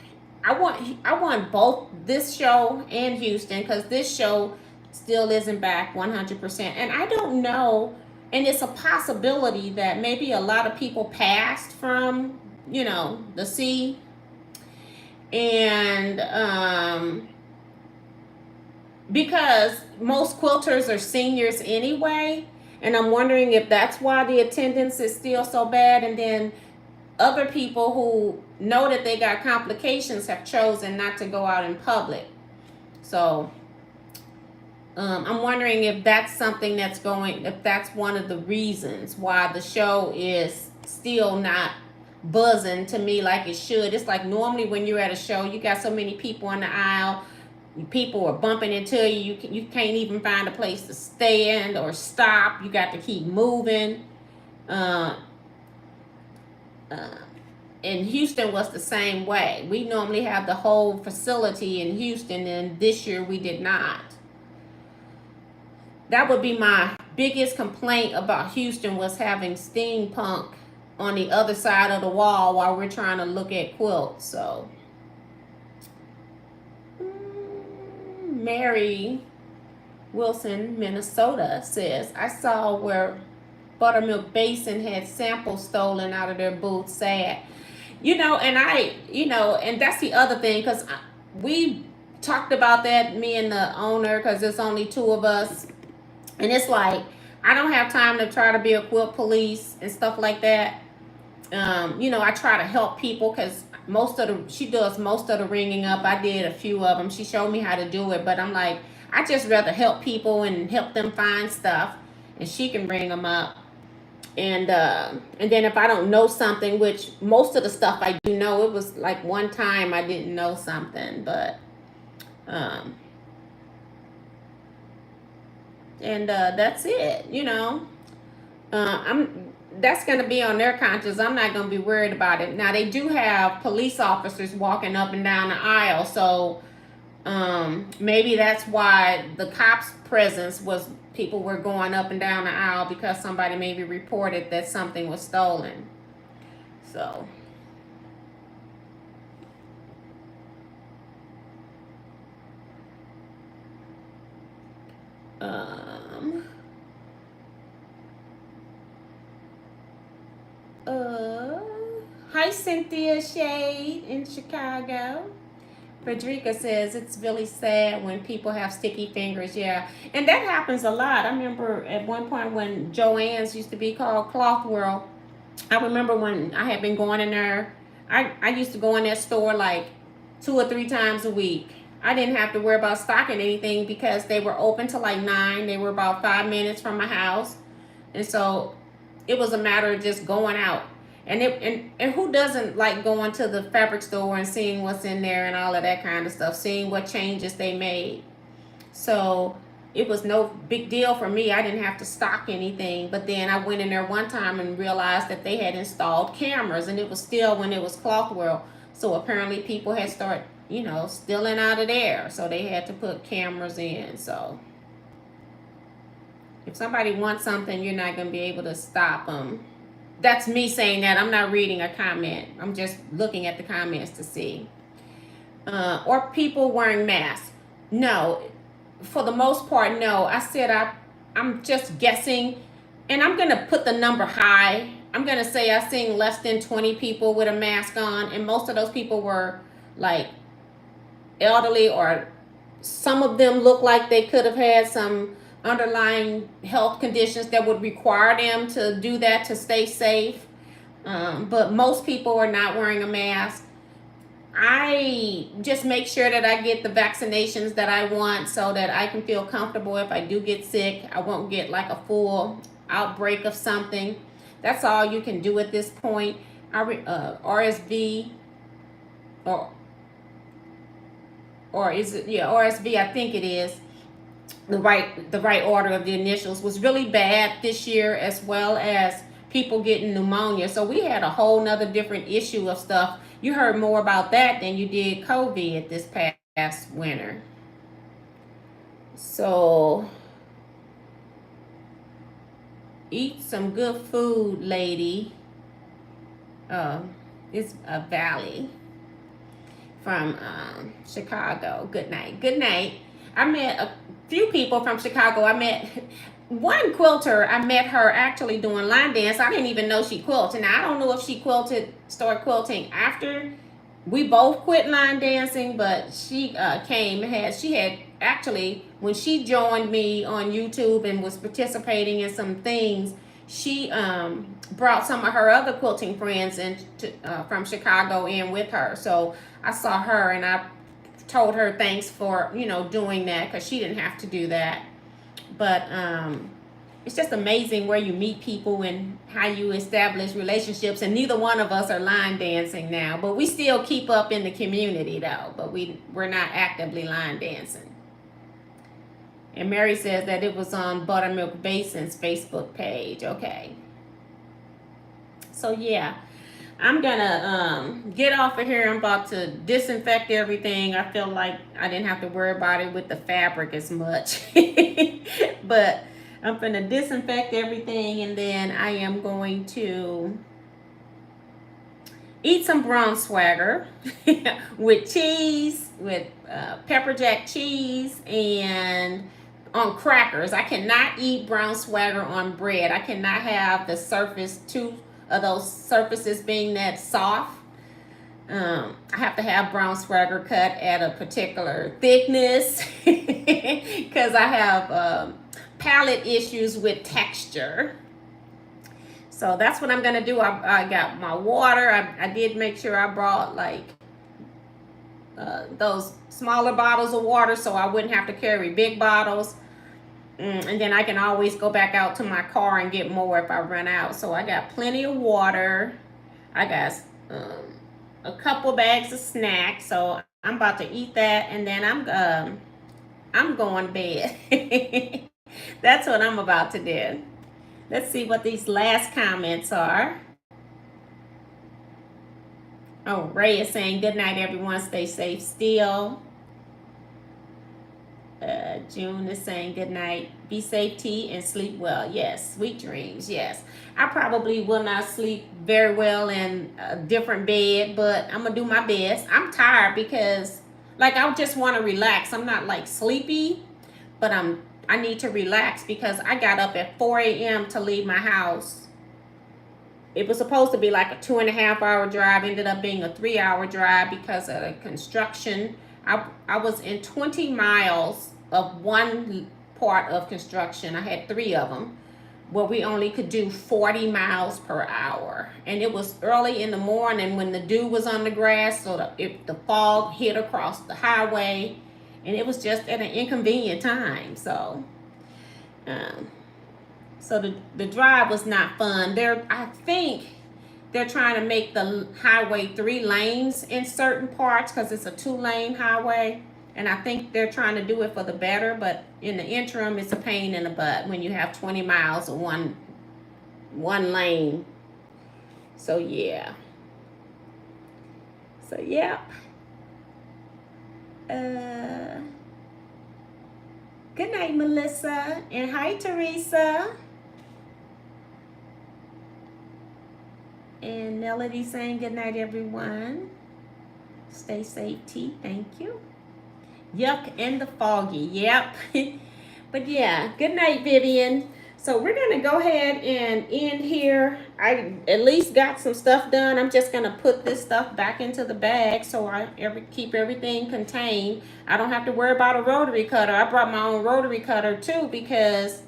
I want both this show and Houston because this show still isn't back 100%. And I don't know, and it's a possibility that maybe a lot of people passed from, the sea. And because most quilters are seniors anyway, and I'm wondering if that's why the attendance is still so bad. And then other people who know that they got complications have chosen not to go out in public. So I'm wondering if that's something if that's one of the reasons why the show is still not buzzing to me like it should. It's like normally when you're at a show, you got so many people in the aisle, people are bumping into you, you can't even find a place to stand or stop. You got to keep moving. And Houston was the same way. We normally have the whole facility in Houston, and this year we did not. That would be my biggest complaint about Houston, was having steampunk on the other side of the wall while we're trying to look at quilts. So Mary Wilson, Minnesota says, I saw where Buttermilk Basin had samples stolen out of their booth. Sad. And and that's the other thing, because we talked about that, me and the owner, because there's only two of us. And it's like, I don't have time to try to be a quilt police and stuff like that. I try to help people because she does most of the ringing up. I did a few of them. She showed me how to do it, but I'm like, I just rather help people and help them find stuff, and she can bring them up. And then if I don't know something, which most of the stuff I do know, it was like one time I didn't know something, but that's it. That's going to be on their conscience. I'm not going to be worried about it. Now, they do have police officers walking up and down the aisle, so maybe that's why the cops' presence was, people were going up and down the aisle because somebody maybe reported that something was stolen. So hi Cynthia Shade in Chicago. Frederica says it's really sad when people have sticky fingers. Yeah, and that happens a lot. I remember at one point when Joann's used to be called Cloth World. I remember when I had been going in there. I used to go in that store like 2 or 3 times a week. I didn't have to worry about stocking anything because they were open till like 9. They were about 5 minutes from my house. And so it was a matter of just going out. And who doesn't like going to the fabric store and seeing what's in there and all of that kind of stuff, seeing what changes they made. So it was no big deal for me. I didn't have to stock anything. But then I went in there one time and realized that they had installed cameras, and it was still when it was Cloth World. So apparently people had started, stealing out of there. So they had to put cameras in. So if somebody wants something, you're not going to be able to stop them. That's me saying that. I'm not reading a comment. I'm just looking at the comments to see. Or people wearing masks. No, for the most part, no. I said I'm just guessing, and I'm going to put the number high. I'm going to say I've seen less than 20 people with a mask on, and most of those people were like elderly, or some of them look like they could have had some underlying health conditions that would require them to do that to stay safe. But most people are not wearing a mask. I just make sure that I get the vaccinations that I want so that I can feel comfortable if I do get sick. I won't get like a full outbreak of something. That's all you can do at this point. RSV or is it, yeah, RSV, I think it is. The right order of the initials was really bad this year, as well as people getting pneumonia. So we had a whole nother different issue of stuff. You heard more about that than you did COVID this past winter. So eat some good food, lady. It's a Valley from Chicago. Good night. Good night. I met a few people from Chicago. I met one quilter. I met her actually doing line dance. I didn't even know she quilted. Now, I don't know if she started quilting after we both quit line dancing, but she she had actually, when she joined me on YouTube and was participating in some things, she brought some of her other quilting friends from Chicago in with her. So I saw her and I told her thanks for doing that, because she didn't have to do that. But it's just amazing where you meet people and how you establish relationships. And neither one of us are line dancing now, but we still keep up in the community though. But we're not actively line dancing. And Mary says that it was on Buttermilk Basin's Facebook page. Okay. So yeah, I'm gonna get off of here. I'm about to disinfect everything. I feel like I didn't have to worry about it with the fabric as much. But I'm gonna disinfect everything, and then I am going to eat some brown swagger with cheese, with pepper jack cheese, and on crackers. I cannot eat brown swagger on bread. I cannot have the surface, two of those surfaces being that soft. I have to have brown swagger cut at a particular thickness because I have palate issues with texture. So that's what I'm gonna do. I got my water. I did make sure I brought like those smaller bottles of water so I wouldn't have to carry big bottles. And then I can always go back out to my car and get more if I run out. So I got plenty of water. I got a couple bags of snacks. So I'm about to eat that, and then I'm going to bed. That's what I'm about to do. Let's see what these last comments are. Oh, Ray is saying good night, everyone. Stay safe still. June is saying good night. Be safe, T, and sleep well. Yes, sweet dreams. Yes, I probably will not sleep very well in a different bed, but I'm gonna do my best. I'm tired because, like, I just want to relax. I'm not like sleepy, but I need to relax because I got up at 4 a.m. to leave my house. It was supposed to be like a 2.5-hour drive. Ended up being a 3-hour drive because of the construction. I was in 20 miles of one part of construction. I had 3 of them. where we only could do 40 miles per hour. And it was early in the morning when the dew was on the grass, so the fog hit across the highway, and it was just at an inconvenient time. So the drive was not fun. I think they're trying to make the highway 3 lanes in certain parts because it's a 2-lane highway. And I think they're trying to do it for the better, but in the interim, it's a pain in the butt when you have 20 miles of one lane. So yeah. So yep. Good night, Melissa, and hi, Teresa. And Melody saying good night, everyone. Stay safe, T. Thank you. Yuck and the foggy. Yep. But yeah, good night, Vivian. So we're going to go ahead and end here. I at least got some stuff done. I'm just going to put this stuff back into the bag so I keep everything contained. I don't have to worry about a rotary cutter. I brought my own rotary cutter too because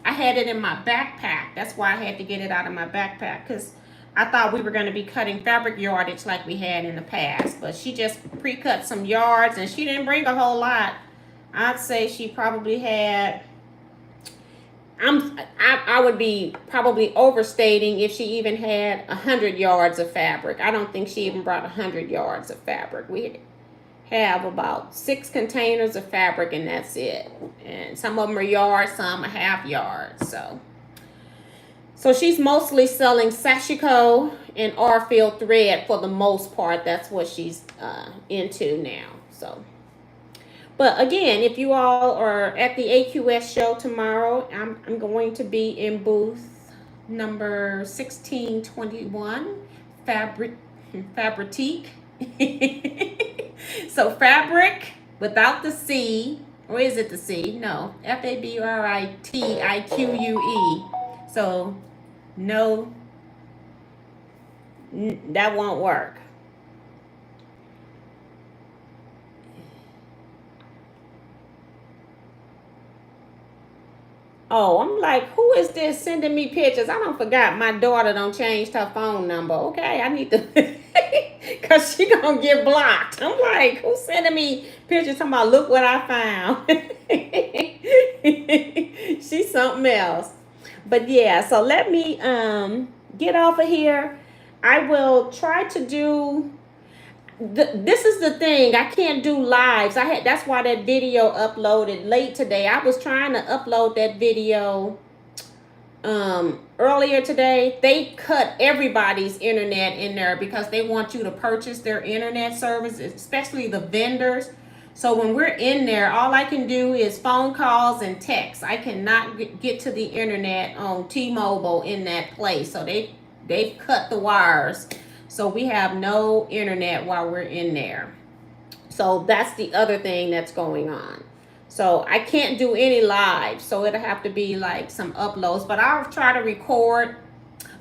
I had it in my backpack. That's why I had to get it out of my backpack, because I thought we were going to be cutting fabric yardage like we had in the past. But she just pre-cut some yards, and she didn't bring a whole lot. I'd say she probably had... I would be probably overstating if she even had 100 yards of fabric. I don't think she even brought 100 yards of fabric. We have about 6 containers of fabric, and that's it. And some of them are yards, some are half yards. So she's mostly selling sashiko and R-field thread for the most part. That's what she's into now. So, but again, if you all are at the AQS show tomorrow, I'm going to be in booth number 1621, Fabritique. So fabric without the C, or is it the C? No, Fabritique. So no, that won't work. Oh, I'm like, who is this sending me pictures? I don't forgot my daughter don't change her phone number. Okay, I need to, because she gonna get blocked. I'm like, who's sending me pictures talking about, look what I found? She's something else. But yeah, so let me get off of here. I will try to do... This is the thing, I can't do lives. That's why that video uploaded late today. I was trying to upload that video earlier today. They cut everybody's internet in there because they want you to purchase their internet service, especially the vendors. So when we're in there, all I can do is phone calls and texts. I cannot get to the internet on T-Mobile in that place. So they've cut the wires. So we have no internet while we're in there. So that's the other thing that's going on. So I can't do any live. So it'll have to be like some uploads. But I'll try to record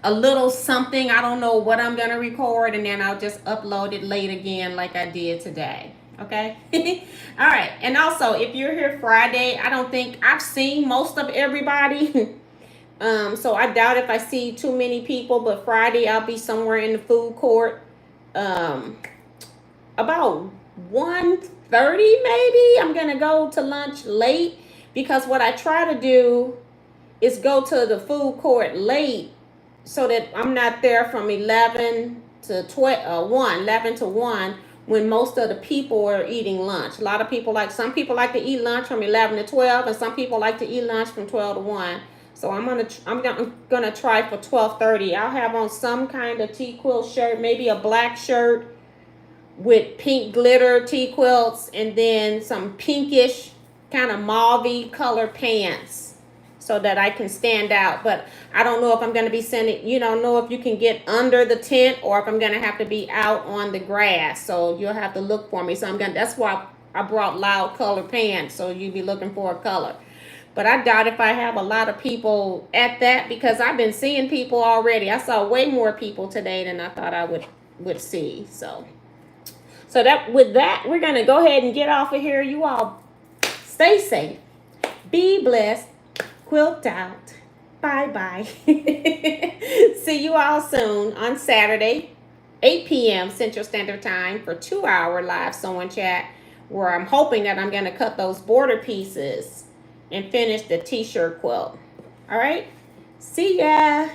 a little something. I don't know what I'm going to record. And then I'll just upload it late again like I did today. Okay? All right. And also, if you're here Friday, I don't think I've seen most of everybody. So I doubt if I see too many people, but Friday I'll be somewhere in the food court, about 1:30 maybe. I'm going to go to lunch late because what I try to do is go to the food court late so that I'm not there from 11 to 1 when most of the people are eating lunch. Some people like to eat lunch from 11 to 12, and some people like to eat lunch from 12 to 1. So I'm gonna try for 12:30. I'll have on some kind of Teaquilt shirt, maybe a black shirt with pink glitter Teaquilts, and then some pinkish kind of mauve-y color pants so that I can stand out. But I don't know if I'm gonna be sending. You don't know if you can get under the tent or if I'm gonna have to be out on the grass. So you'll have to look for me. So that's why I brought loud color pants. So you'll be looking for a color. But I doubt if I have a lot of people at that because I've been seeing people already. I saw way more people today than I thought I would see. So with that, we're going to go ahead and get off of here. You all stay safe. Be blessed. Quilt out. Bye-bye. See you all soon on Saturday, 8 p.m. Central Standard Time for 2-hour live sewing chat where I'm hoping that I'm going to cut those border pieces and finish the t-shirt quilt. All right? See ya.